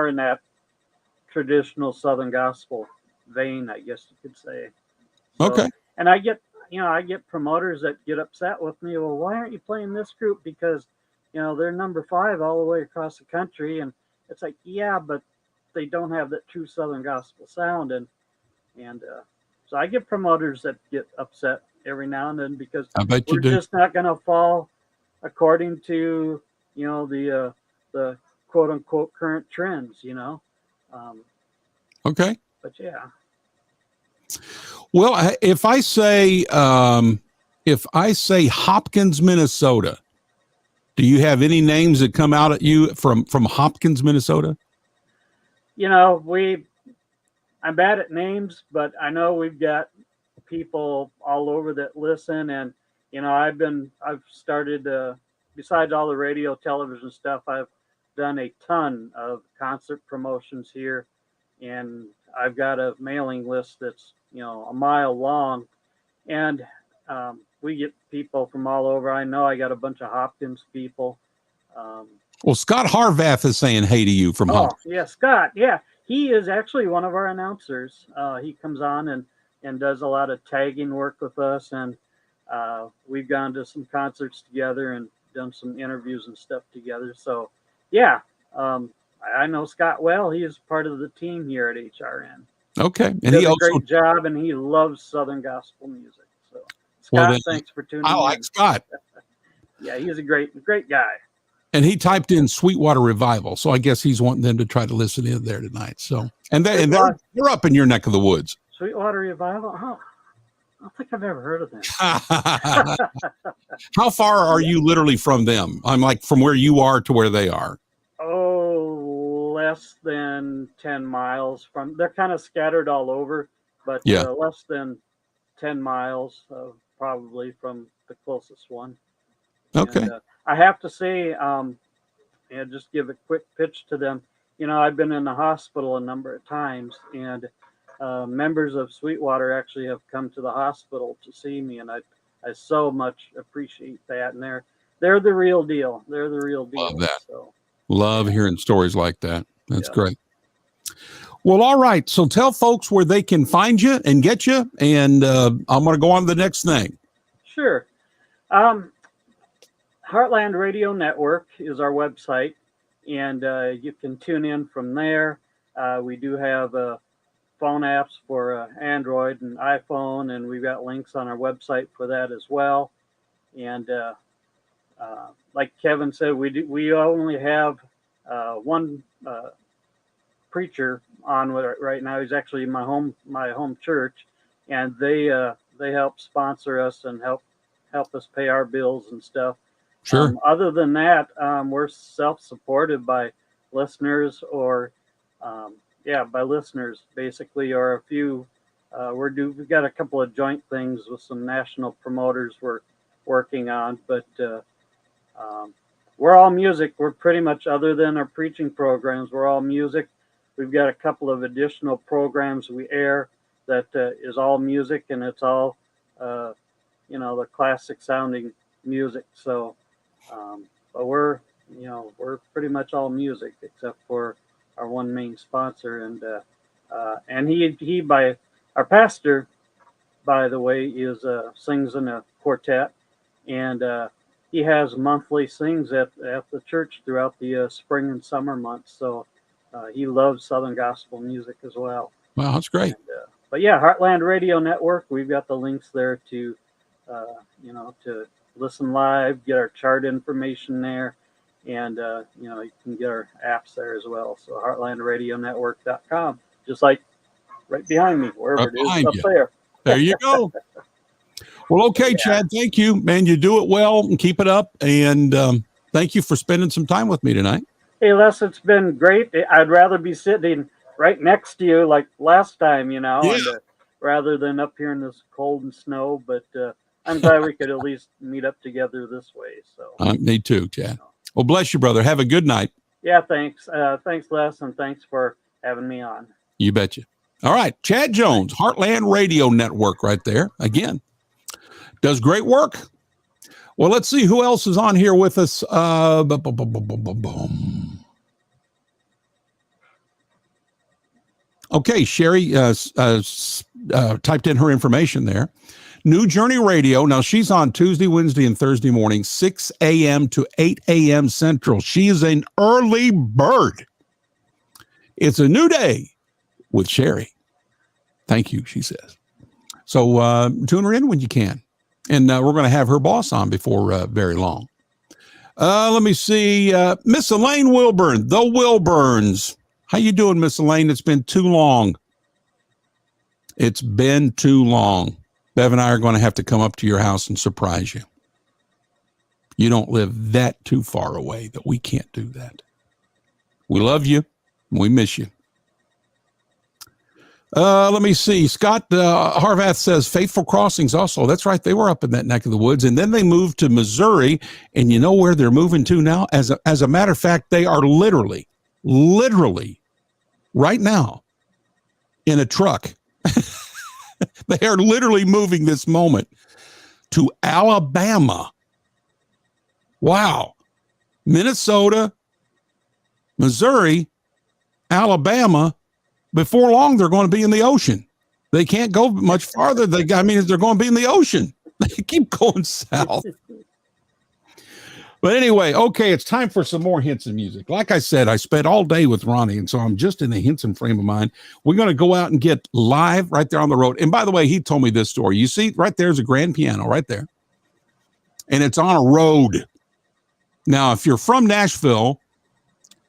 in that traditional Southern gospel vein, I guess you could say. So, Okay. and I get promoters that get upset with me. Well, why aren't you playing this group? Because, they're number 5 all the way across the country, and it's like, yeah, but they don't have that true Southern gospel sound, and so I get promoters that get upset every now and then because I bet you we're do. just not going to fall according to the quote unquote current trends. Um, Okay. but yeah, Well, if I say Hopkins, Minnesota, do you have any names that come out at you from Hopkins, Minnesota? we I'm bad at names, but I know we've got people all over that listen, and I've started besides all the radio, television stuff, I've done a ton of concert promotions here, and I've got a mailing list that's a mile long, and we get people from all over. I know I got a bunch of Hopkins people. Um, Well, Scott Harvath is saying hey to you from Oh, Hopkins. yeah, Scott. Yeah, he is actually one of our announcers. He comes on and does a lot of tagging work with us, and we've gone to some concerts together and done some interviews and stuff together. So, yeah, I know Scott well. He is part of the team here at HRN. Okay, He and he does a also great job, and he loves Southern gospel music. So, well Scott, then thanks for I tuning like in. Scott, Yeah, he's a great guy. and he typed in Sweetwater Revival, so I guess he's wanting them to try to listen in there tonight. So they're up in your neck of the woods. Sweetwater Revival. Oh, I don't think I've ever heard of them. How far are you literally from them? I'm like from where you are to where they are. Oh, less than 10 miles from. They're kind of scattered all over, but Yeah. less than 10 miles probably from the closest one. Okay. And I have to say, and just give a quick pitch to them. I've been in the hospital a number of times, and members of Sweetwater actually have come to the hospital to see me, and I so much appreciate that. And they're the real deal. They're the real deal. Love that. So Love hearing stories like that. That's Yeah. great. Well, all right. So tell folks where they can find you and get you, and I'm going to go on to the next thing. Sure. Heartland Radio Network is our website, and you can tune in from there. We do have phone apps for Android and iPhone, and we've got links on our website for that as well. And like Kevin said, we only have one preacher on with it right now. He's actually in my home church, and they help sponsor us and help us pay our bills and stuff. Sure. Other than that, we're self-supported by listeners or by listeners basically, or a few. We've got a couple of joint things with some national promoters we're working on, but we're all music. We're pretty much, other than our preaching programs, we're all music. We've got a couple of additional programs we air that is all music, and it's all the classic sounding music. So But we're pretty much all music except for our one main sponsor, and he by our pastor, by the way, is sings in a quartet, and he has monthly sings at the church throughout the spring and summer months. So he loves Southern gospel music as well. Wow, that's great. But yeah, Heartland Radio Network. We've got the links there to to listen live, get our chart information there, and you can get our apps there as well. So heartlandradionetwork.com, just like right behind me, wherever it is up there. There you go. Well, okay, Chad, thank you, man. You do it well and keep it up. And thank you for spending some time with me tonight. Hey, Les, it's been great. I'd rather be sitting right next to you like last time, and, rather than up here in this cold and snow. But I'm glad we could at least meet up together this way. So me too, Chad. Well, bless you, brother. Have a good night. Yeah, thanks. Thanks, Les, and thanks for having me on. You betcha. All right, Chad Jones, Heartland Radio Network right there. Again, does great work. Well, let's see who else is on here with us. Okay, Sherry typed in her information there. New Journey Radio. Now, she's on Tuesday, Wednesday, and Thursday morning, 6 a.m. to 8 a.m. Central. She is an early bird. It's a new day with Sherry. Thank you, she says. So tune her in when you can. And we're going to have her boss on before very long. Let me see. Miss Elaine Wilburn, the Wilburns. How you doing, Miss Elaine? It's been too long. It's been too long. Bev and I are going to have to come up to your house and surprise you. You don't live that too far away that we can't do that. We love you. We miss you. Let me see. Scott Harvath says Faithful Crossings also. That's right. They were up in that neck of the woods, and then they moved to Missouri. And you know where they're moving to now? As a matter of fact, they are literally right now in a truck. They are literally moving this moment to Alabama. Wow. Minnesota, Missouri, Alabama. Before long, they're going to be in the ocean. They can't go much farther. They're going to be in the ocean. They keep going south. But anyway, okay, it's time for some more Henson music. Like I said, I spent all day with Ronnie, and so I'm just in the Henson frame of mind. We're going to go out and get live right there on the road. And by the way, he told me this story. You see, right there's a grand piano right there, and it's on a road. Now, if you're from Nashville,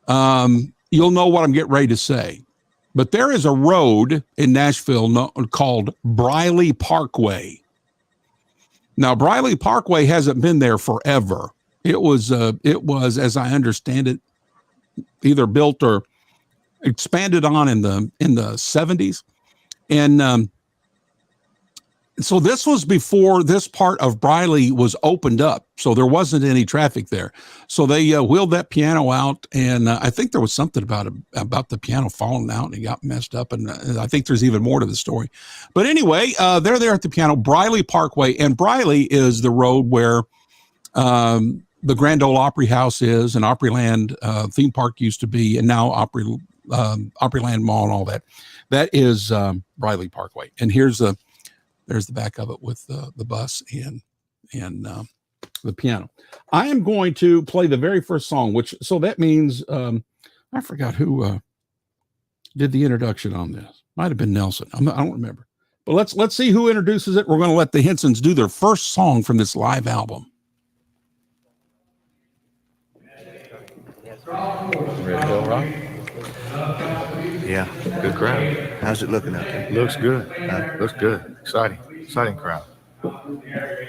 you'll know what I'm getting ready to say. But there is a road in Nashville called Briley Parkway. Now, Briley Parkway hasn't been there forever. It was, as I understand it, either built or expanded on in the 70s, and so this was before this part of Briley was opened up, so there wasn't any traffic there. So they wheeled that piano out, and I think there was something about the piano falling out and it got messed up, and I think there's even more to the story. But anyway, they're there at the piano, Briley Parkway, and Briley is the road where the Grand Ole Opry House is, and Opryland theme park used to be, and now Opryland Mall and all that. That is Briley Parkway, and there's the back of it with the bus and the piano. I am going to play the very first song, so that means I forgot who did the introduction on this. Might have been Nelson. I don't remember. But let's see who introduces it. We're going to let the Hensons do their first song from this live album. Ready to go, Rock? Yeah, good crowd. How's it looking out there? Looks good. Looks good. Exciting crowd.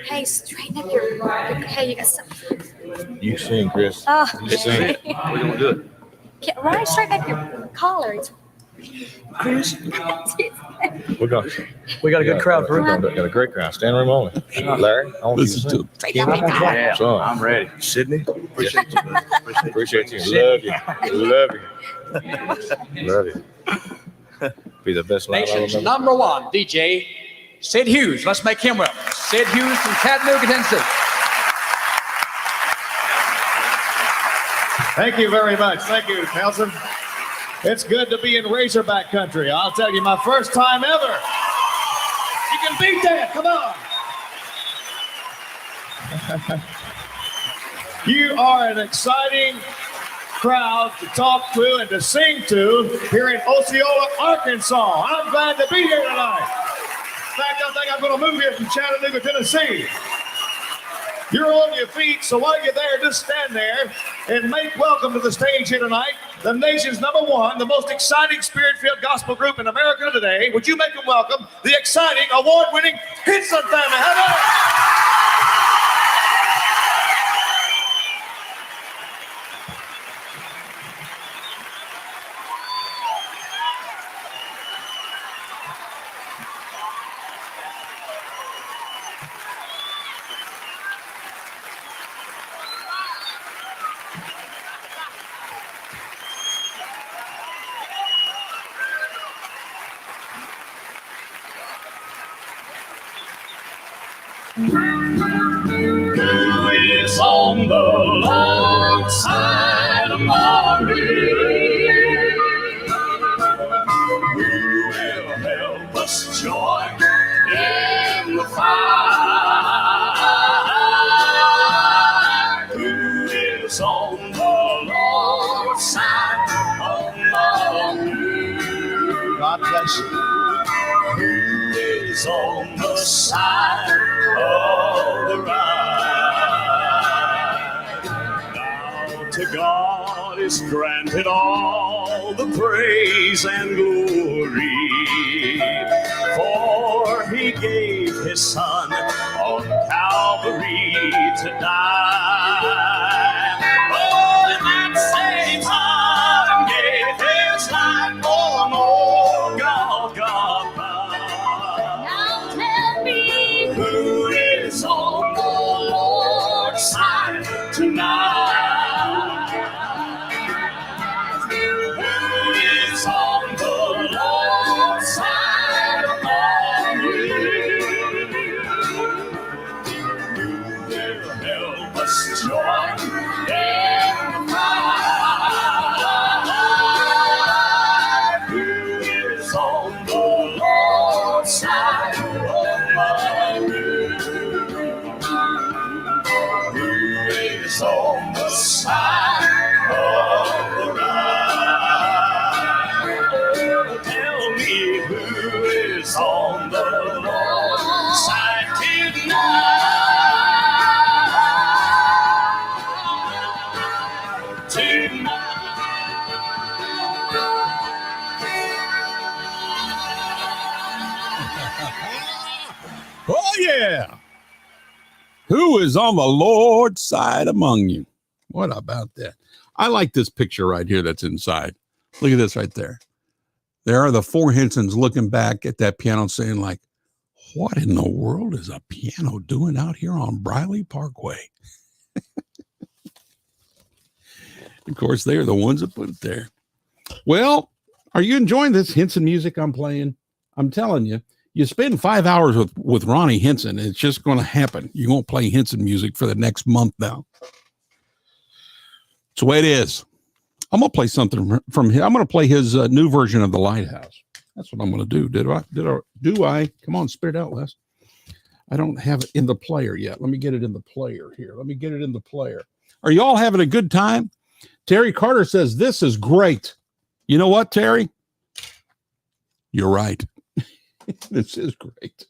Hey, straighten up your hey, you got some. You sing, Chris. Oh, You sing. We're gonna do it. Ryan, straighten up your collar. Chris, We got a good crowd. Got a great crowd. Stand room only. Larry, I want you to Listen sing. to Yeah, Son. I'm ready. Sydney, appreciate you. Brother. Appreciate you. Love you. Love you. Be the best live Nation's album. number one DJ, Sid Hughes. Let's make him welcome. Sid Hughes from Chattanooga, Tennessee. Thank you very much. Thank you, Nelson. It's good to be in Razorback country. I'll tell you, my first time ever. You can beat that. Come on. You are an exciting crowd to talk to and to sing to here in Osceola, Arkansas. I'm glad to be here tonight. In fact, I think I'm going to move here from Chattanooga, Tennessee. You're on your feet, so while you're there, just stand there and make welcome to the stage here tonight the nation's #1, the most exciting spirit-filled gospel group in America today. Would you make them welcome the exciting, award-winning Hinson family? How about it? Who is on the Lord's side among you? Who will help us join in the fight? Who is on the Lord's side among you? God bless you. Who is on the side of the right? Now to God is granted all the praise and glory, for he gave his son on Calvary to die. Oh, in that same time gave his life for more. Golgotha. Now tell me, who is on the Lord's side tonight? Who is on the Lord's side among you? Who will help us join in the fight? Who is on the Lord's side among you? Who is on the side of the right? Tell me, who is on the Lord's side tonight? Tonight. Oh, yeah. Who is on the Lord's side among you? What about that? I like this picture right here that's inside. Look at this right there. There are the four Hinsons looking back at that piano saying, like, what in the world is a piano doing out here on Briley Parkway? Of course, they are the ones that put it there. Well, are you enjoying this Hinson music I'm playing? I'm telling you, you spend 5 hours with Ronnie Hinson, it's just going to happen. You won't play Hinson music for the next month now. It's the way it is. I'm going to play something from him. I'm going to play his new version of The Lighthouse. That's what I'm going to do. Do I? Come on, spit it out, Les. I don't have it in the player yet. Let me get it in the player here. Let me get it in the player. Are you all having a good time? Terry Carter says, this is great. You know what, Terry? You're right. This is great.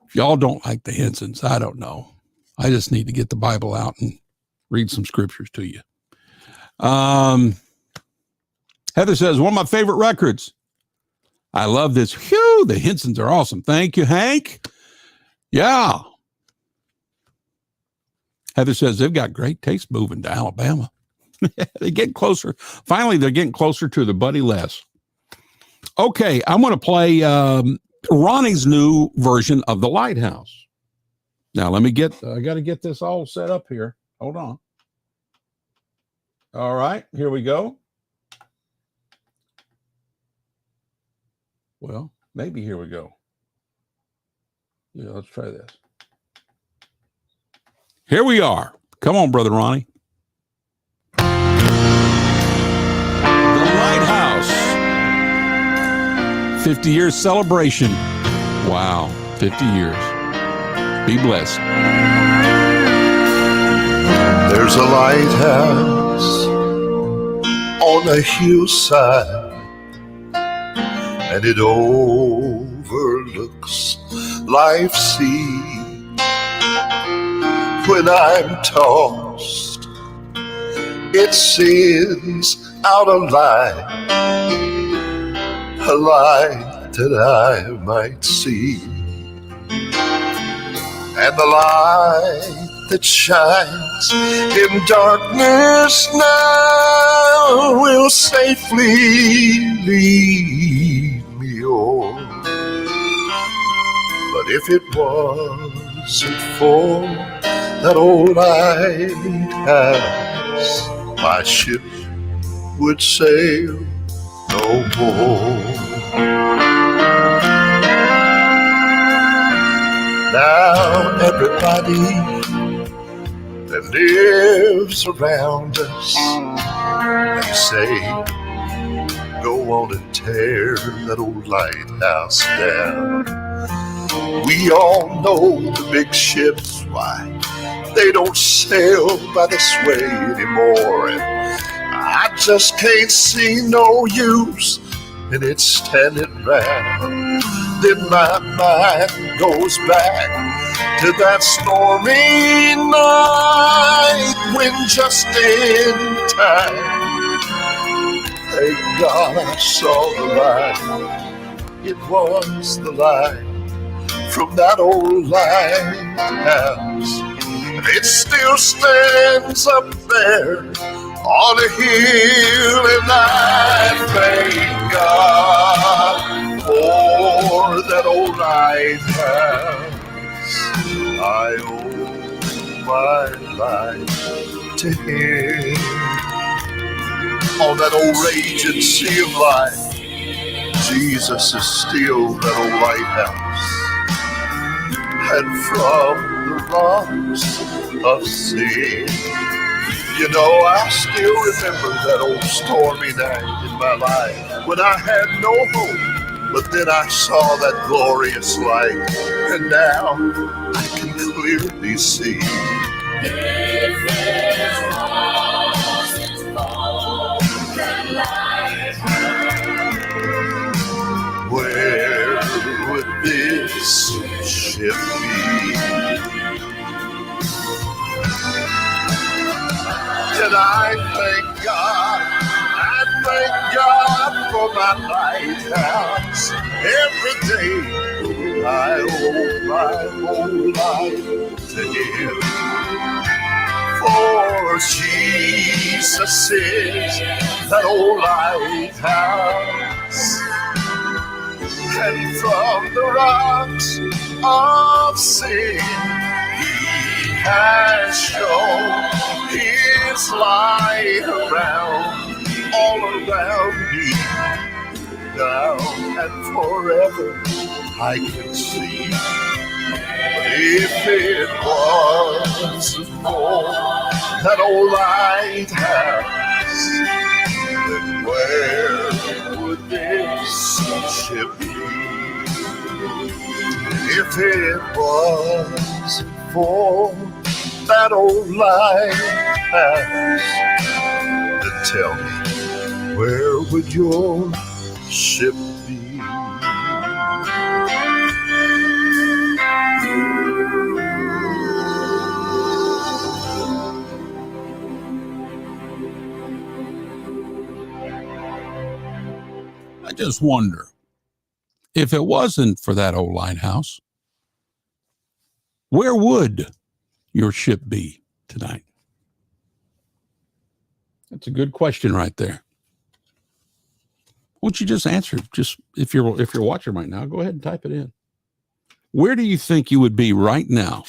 If y'all don't like the Hinsons, I don't know. I just need to get the Bible out and read some scriptures to you. Heather says, one of my favorite records. I love this. Phew, the Hinsons are awesome. Thank you, Hank. Yeah. Heather says they've got great taste moving to Alabama. They get closer. Finally, they're getting closer to the Buddy Les. Okay, I'm going to play Ronnie's new version of The Lighthouse. Now, I got to get this all set up here. Hold on. All right, here we go. Well, maybe here we go. Yeah, let's try this. Here we are. Come on, Brother Ronnie. 50 years celebration. Wow, 50 years. Be blessed. There's a lighthouse on a hillside, and it overlooks life's sea. When I'm tossed, it sends out a light that I might see. And the light that shines in darkness now will safely lead me on. But if it wasn't for that old lighthouse, my ship would sail no more. Now everybody that lives around us, they say, go on and tear that old lighthouse down. We all know the big ships, why they don't sail by this way anymore. And I just can't see no use in it standing round. Then my mind goes back to that stormy night when just in time, thank God I saw the light. It was the light from that old lighthouse. It still stands up there on a hill, and I thank God for that old lighthouse. I owe my life to him. On that old raging sea of life, Jesus is still that old lighthouse. And from the rocks of sin, you know, I still remember that old stormy night in my life when I had no hope, but then I saw that glorious light, and now I can clearly see. If there wasn't for that lighthouse, where would this ship be? And I thank God for my lighthouse. Every day I owe my whole life to Him. For Jesus is that old lighthouse, and from the rocks of sin He has shown His light all around me. Now and forever I can see. If it wasn't for that old lighthouse, then where would this ship be? If it wasn't for that old lighthouse, then tell me, where would your ship be? I just wonder, if it wasn't for that old lighthouse, where would your ship be tonight? That's a good question right there. Won't you just answer? Just if you're watching right now, go ahead and type it in. Where do you think you would be right now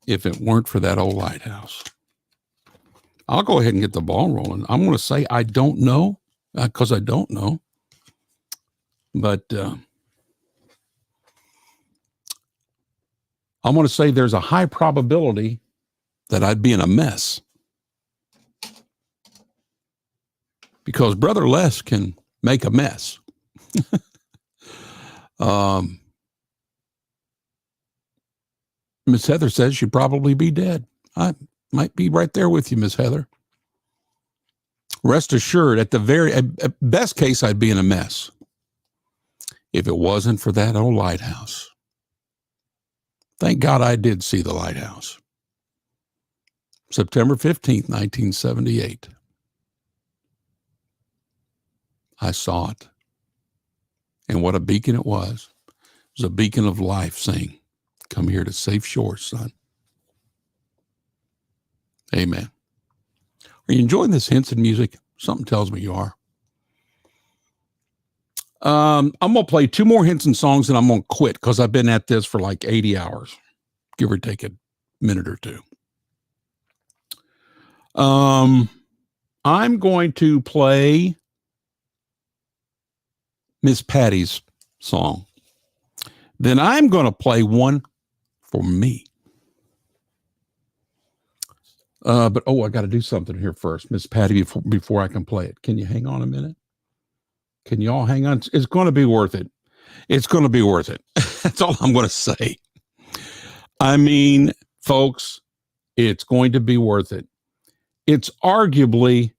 if it weren't for that old lighthouse? I'll go ahead and get the ball rolling. I'm going to say I don't know, because I don't know. But I'm going to say there's a high probability that I'd be in a mess. Because Brother Les can make a mess. Miss Heather says she'd probably be dead. I might be right there with you, Miss Heather. Rest assured, at best case, I'd be in a mess if it wasn't for that old lighthouse. Thank God I did see the lighthouse. September 15th, 1978. I saw it. And what a beacon it was. It was a beacon of life saying, come here to safe shores, son. Amen. Are you enjoying this Henson music? Something tells me you are. I'm going to play 2 more Henson songs and I'm going to quit because I've been at this for like 80 hours, give or take a minute or 2. I'm going to play Miss Patty's song. Then I'm going to play one for me. But I got to do something here first, Miss Patty, before I can play it. Can you hang on a minute? Can you all hang on? It's going to be worth it. It's going to be worth it. That's all I'm going to say. I mean, folks, it's going to be worth it. It's arguably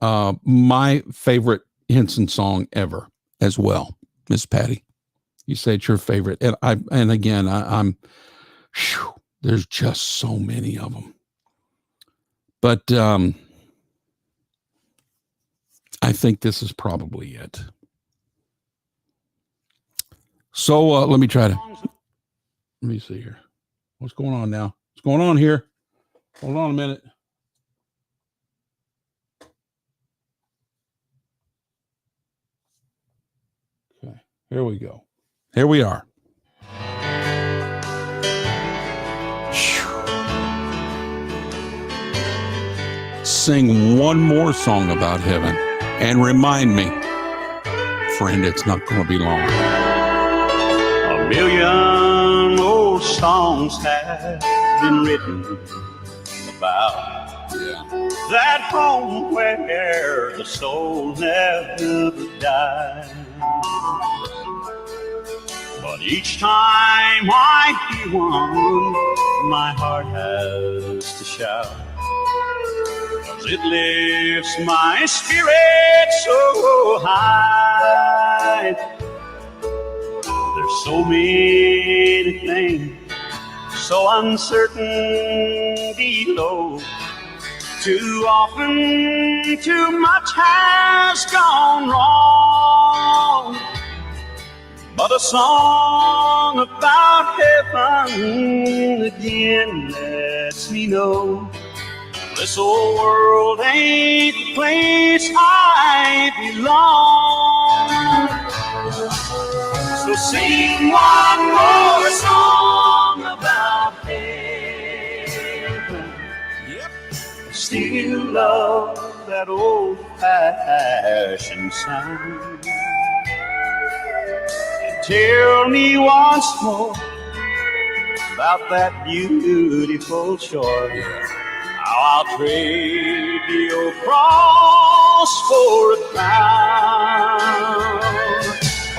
my favorite Henson song ever as well, Miss Patty. You say it's your favorite. And again, I'm there's just so many of them. But I think this is probably it. So let me see here. What's going on now? What's going on here? Hold on a minute. Okay, here we go. Here we are. Sing one more song about heaven and remind me, friend, it's not going to be long. A million old songs have been written about that home where the soul never dies. But each time I hear one, my heart has to shout, 'cause it lifts my spirit so high. There's so many things so uncertain below. Too often, too much has gone wrong. But a song about heaven again lets me know this old world ain't the place I belong. So sing one more song about heaven. Yep. Still love that old-fashioned sound. And tell me once more about that beautiful shore. I'll trade the old cross for a crown.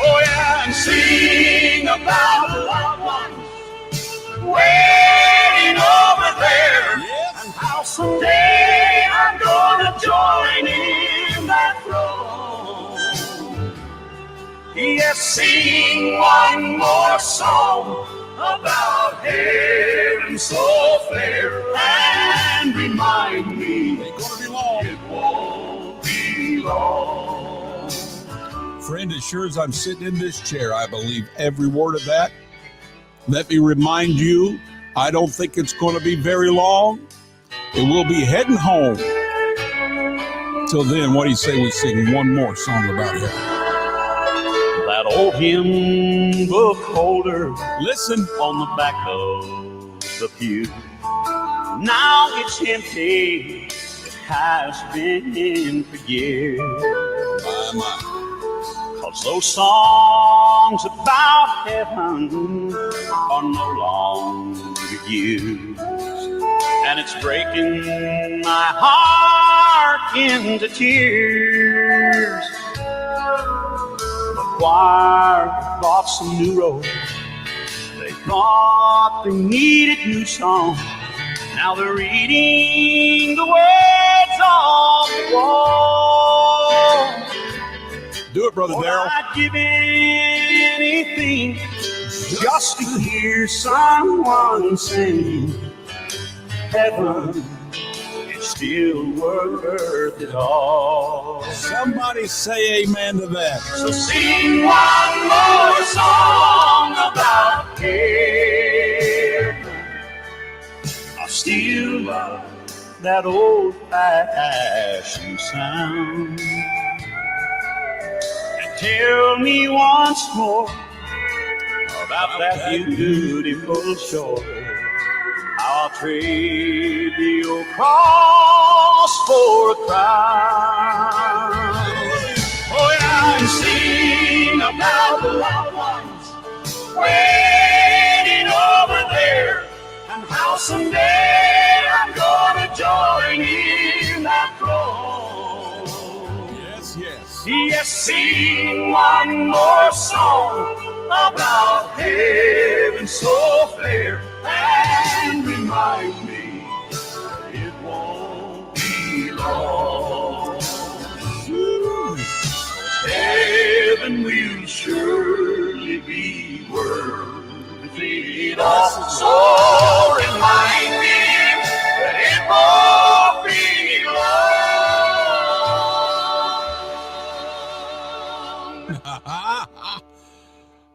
Oh yeah, and sing about loved ones waiting over there. Yes. And how someday I'm gonna join in that throng. Yes, sing one more song about heaven so fair, and remind me it won't be long. Friend, as sure as I'm sitting in this chair, I believe every word of that. Let me remind you, I don't think it's going to be very long. It will be heading home. Till then, what do you say we sing one more song about heaven? That old hymn book holder, listen, on the back of the pew. Now it's empty, it has been for years. My. 'Cause those songs about heaven are no longer used. And it's breaking my heart into tears. years. The choir bought some new robes. They thought they needed new songs. Now they're reading the words on the wall. Do it, Brother Darrell. I'd give anything just to hear someone sing. Heaven is still worth it all. Somebody say amen to that. So sing one more song about heaven. I still love that old-fashioned sound. And tell me once more about that beautiful shore. I'll trade the old cross for a crown. Oh, yeah, and sing about the loved ones waiting over there, and how someday I'm gonna join in that throng. Yes, yes. Yes, sing one more song about heaven so fair, and remind me it won't be long. Heaven will surely be worth it all. So remind me that it won't be long.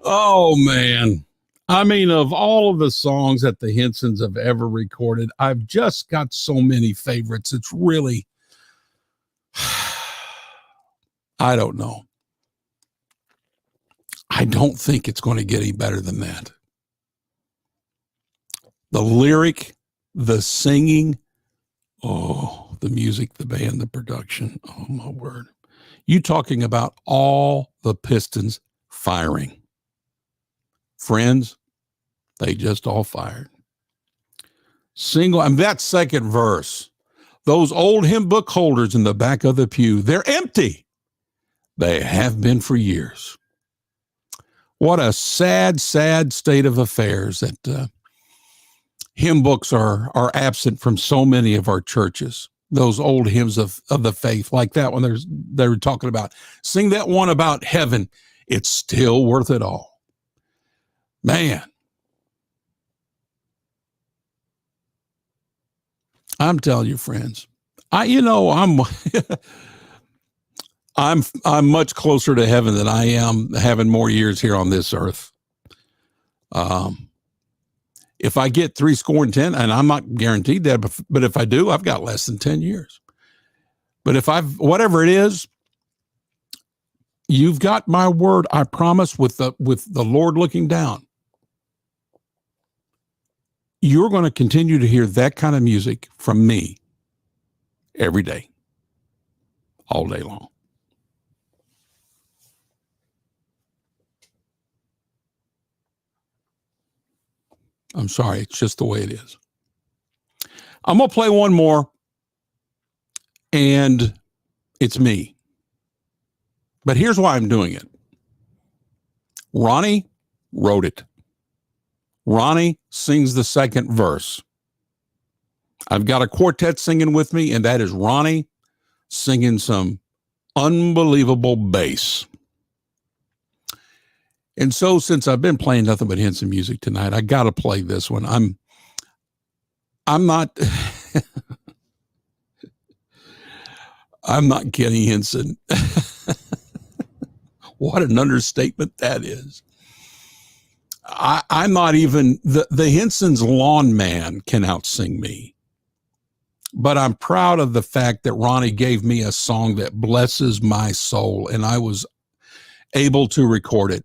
Oh, man. I mean, of all of the songs that the Hensons have ever recorded, I've just got so many favorites. It's really, I don't know. I don't think it's going to get any better than that. The lyric, the singing, oh, the music, the band, the production. Oh, my word. You talking about all the pistons firing. Friends, they just all fired. And that second verse, those old hymn book holders in the back of the pew, they're empty. They have been for years. What a sad, sad state of affairs that hymn books are absent from so many of our churches. Those old hymns of the faith, like that one they were talking about. Sing that one about heaven. It's still worth it all. Man, I'm telling you, friends, I'm much closer to heaven than I am having more years here on this earth. If I get 70, and I'm not guaranteed that, but if I do, I've got less than 10 years. But if whatever it is, you've got my word. I promise, with the Lord looking down, you're going to continue to hear that kind of music from me every day, all day long. I'm sorry. It's just the way it is. I'm going to play one more, and it's me. But here's why I'm doing it. Ronnie wrote it. Ronnie sings the second verse. I've got a quartet singing with me, and that is Ronnie singing some unbelievable bass. And so, since I've been playing nothing but Henson music tonight, I got to play this one. I'm not I'm not Kenny Henson. What an understatement that is. I'm not even, the Henson's lawn man can outsing me. But I'm proud of the fact that Ronnie gave me a song that blesses my soul, and I was able to record it.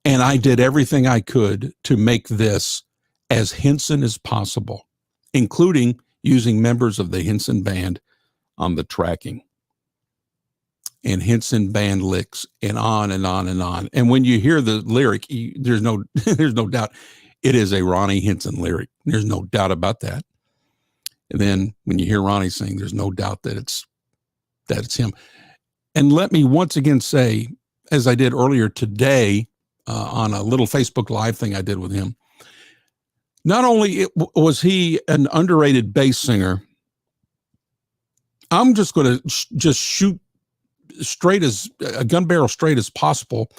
And I did everything I could to make this as Henson as possible, including using members of the Henson band on the tracking. And Henson band licks, and on and on and on. And when you hear the lyric, there's no doubt it is a Ronnie Henson lyric. There's no doubt about that. And then when you hear Ronnie sing, there's no doubt that it's him. And let me once again say, as I did earlier today on a little Facebook Live thing I did with him, not only was he an underrated bass singer, I'm just going to just shoot straight as a gun barrel straight as possible.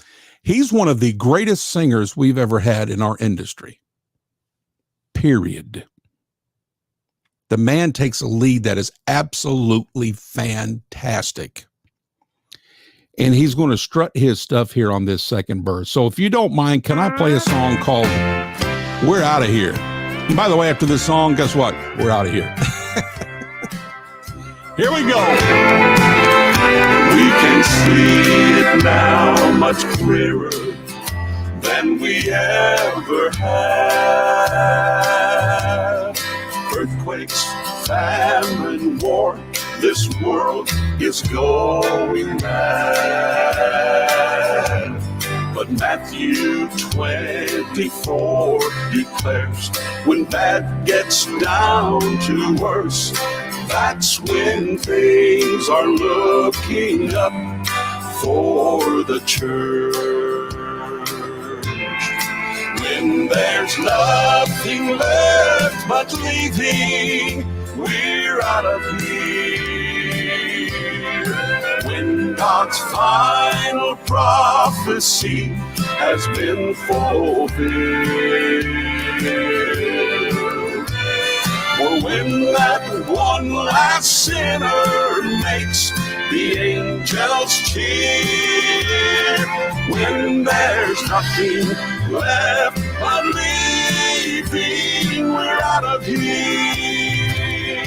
He's one of the greatest singers we've ever had in our industry. Period. The man takes a lead that is absolutely fantastic. And he's going to strut his stuff here on this second verse. So if you don't mind, can I play a song called We're Out of Here? And by the way, after this song, guess what? We're out of here. Here we go. We can see it now much clearer than we ever had. Earthquakes, famine, war, this world is going mad. But Matthew 24 declares, when bad gets down to worse, that's when things are looking up for the church. When there's nothing left but leaving, we're out of here. When God's final prophecy has been fulfilled. Or when that one last sinner makes the angels cheer. When there's nothing left but leaving, we're out of here.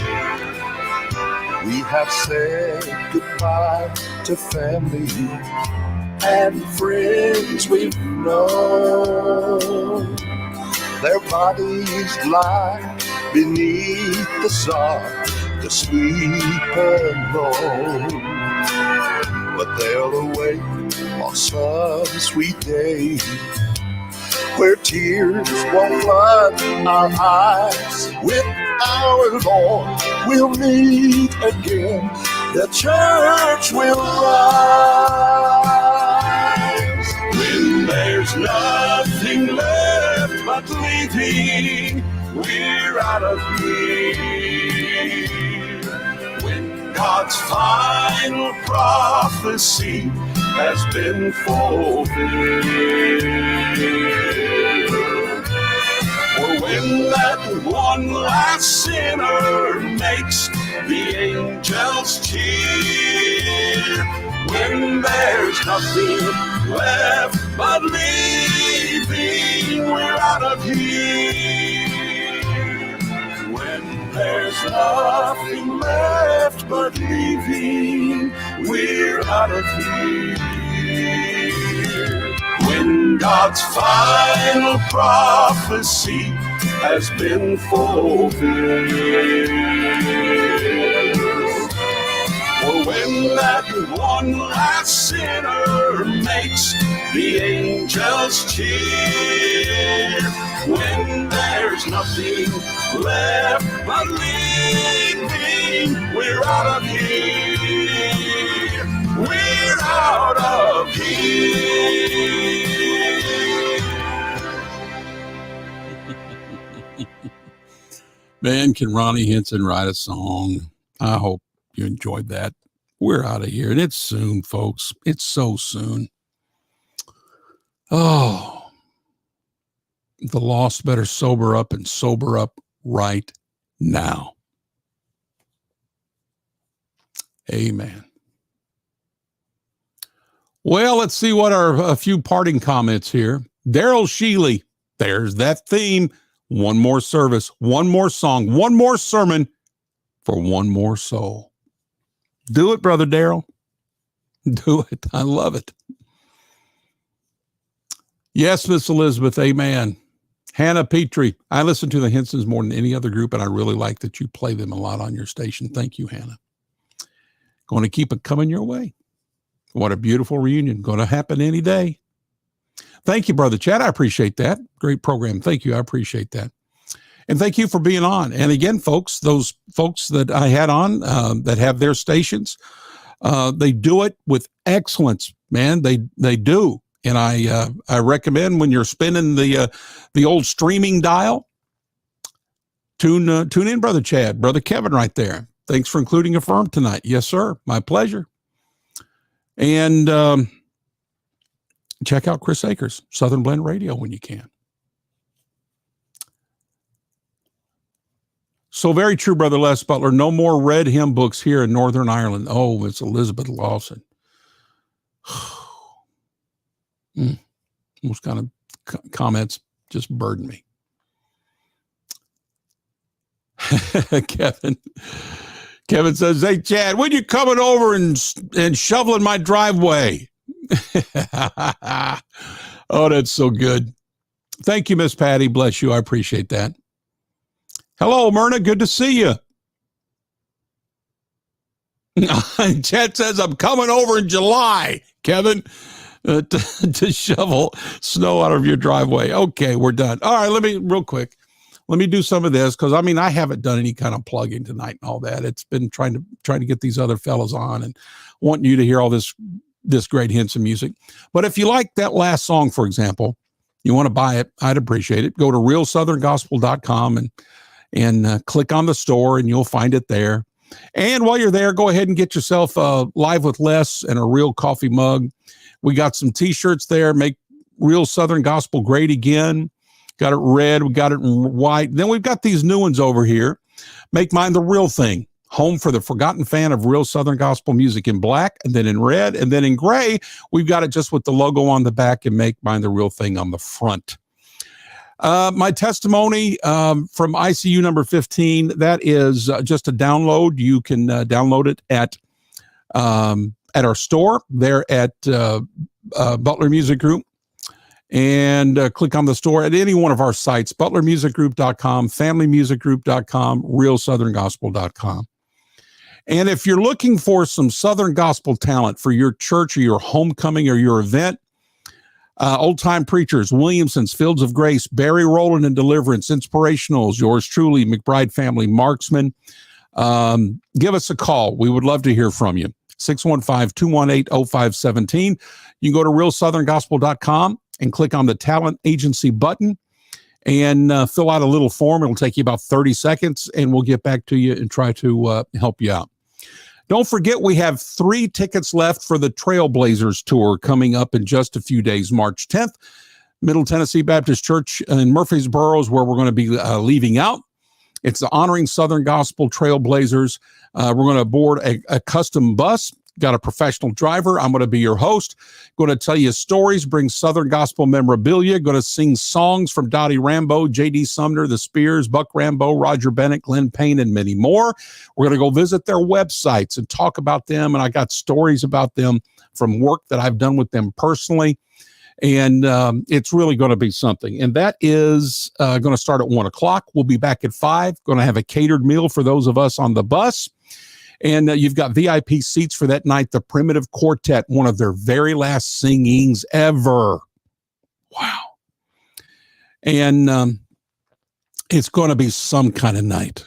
We have said goodbye to family and friends we've known. Their bodies lie beneath the sod to sleep alone. But they'll awake on some sweet day where tears won't flood our eyes. With our Lord we'll meet again. The church will rise. When there's nothing left but leaving, we're out of here. When God's final prophecy has been fulfilled. Or when that one last sinner makes the angels cheer. When there's nothing left but leaving, we're out of here. When there's nothing left but leaving, we're out of here. When God's final prophecy has been fulfilled. Or when that one last sinner makes the angels cheer. When there's nothing left but leaving, we're out of here. We're out of here. Man, can Ronnie Henson write a song? I hope you enjoyed that. We're out of here, and it's soon, folks. It's so soon. Oh, the lost better sober up and sober up right now. Amen. Well, let's see what a few parting comments here. Daryl Sheely, there's that theme. One more service, one more song, one more sermon for one more soul. Do it, Brother Daryl. Do it. I love it. Yes, Miss Elizabeth, amen. Hannah Petrie, I listen to the Hensons more than any other group, and I really like that you play them a lot on your station. Thank you, Hannah. Going to keep it coming your way. What a beautiful reunion. Going to happen any day. Thank you, Brother Chad. I appreciate that. Great program. Thank you. I appreciate that. And thank you for being on. And again, folks, those folks that I had on that have their stations, They do it with excellence, man. They do. And I recommend when you're spinning the old streaming dial, tune in, Brother Chad, Brother Kevin right there. Thanks for including Affirm tonight. Yes, sir. My pleasure. And check out Chris Akers, Southern Blend Radio, when you can. So very true, Brother Les Butler. No more red hymn books here in Northern Ireland. Oh, it's Elizabeth Lawson. Those kind of comments just burden me. Kevin says, hey, Chad, when you coming over and shoveling my driveway? Oh, that's so good. Thank you, Miss Patty. Bless you. I appreciate that. Hello, Myrna. Good to see you. Chad says, I'm coming over in July, Kevin, to shovel snow out of your driveway. Okay, we're done. All right, let me do some of this, because I haven't done any kind of plugging tonight and all that. It's been trying to get these other fellows on and wanting you to hear all this great hints of music. But if you like that last song, for example, you want to buy it, I'd appreciate it. Go to realsoutherngospel.com and click on the store, and you'll find it there. And while you're there, go ahead and get yourself a Live with Les and a real coffee mug. We got some T-shirts there. Make Real Southern Gospel great again. Got it red. We got it in white. Then we've got these new ones over here. Make Mine the Real Thing. Home for the forgotten fan of real Southern gospel music in black, and then in red, and then in gray. We've got it just with the logo on the back and Make Mine the Real Thing on the front. My testimony from ICU number 15, that is just a download. You can download it at our store there at Butler Music Group, and click on the store at any one of our sites, butlermusicgroup.com, familymusicgroup.com, realsoutherngospel.com. And if you're looking for some Southern gospel talent for your church or your homecoming or your event, old-time preachers, Williamson's, Fields of Grace, Barry Rowland and Deliverance, Inspirationals, yours truly, McBride Family, Marksman. Give us a call. We would love to hear from you. 615-218-0517. You can go to realsoutherngospel.com and click on the talent agency button and fill out a little form. It'll take you about 30 seconds, and we'll get back to you and try to help you out. Don't forget, we have 3 tickets left for the Trailblazers tour coming up in just a few days. March 10th, Middle Tennessee Baptist Church in Murfreesboro is where we're going to be leaving out. It's the Honoring Southern Gospel Trailblazers. We're going to board a custom bus. Got a professional driver. I'm going to be your host. Going to tell you stories, bring Southern gospel memorabilia. Going to sing songs from Dottie Rambo, J.D. Sumner, the Spears, Buck Rambo, Roger Bennett, Glenn Payne, and many more. We're going to go visit their websites and talk about them. And I got stories about them from work that I've done with them personally. And it's really going to be something. And that is going to start at 1 o'clock. We'll be back at 5. Going to have a catered meal for those of us on the bus. And you've got VIP seats for that night. The Primitive Quartet, one of their very last singings ever. Wow. And it's going to be some kind of night.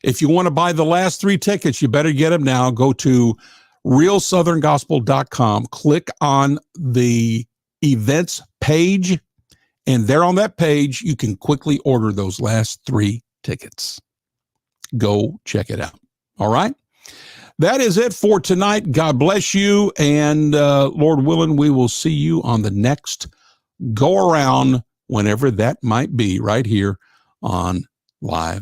If you want to buy the last 3 tickets, you better get them now. Go to realsoutherngospel.com. Click on the events page. And there on that page, you can quickly order those last 3 tickets. Go check it out. All right. That is it for tonight. God bless you. And Lord willing, we will see you on the next go around, whenever that might be, right here on Live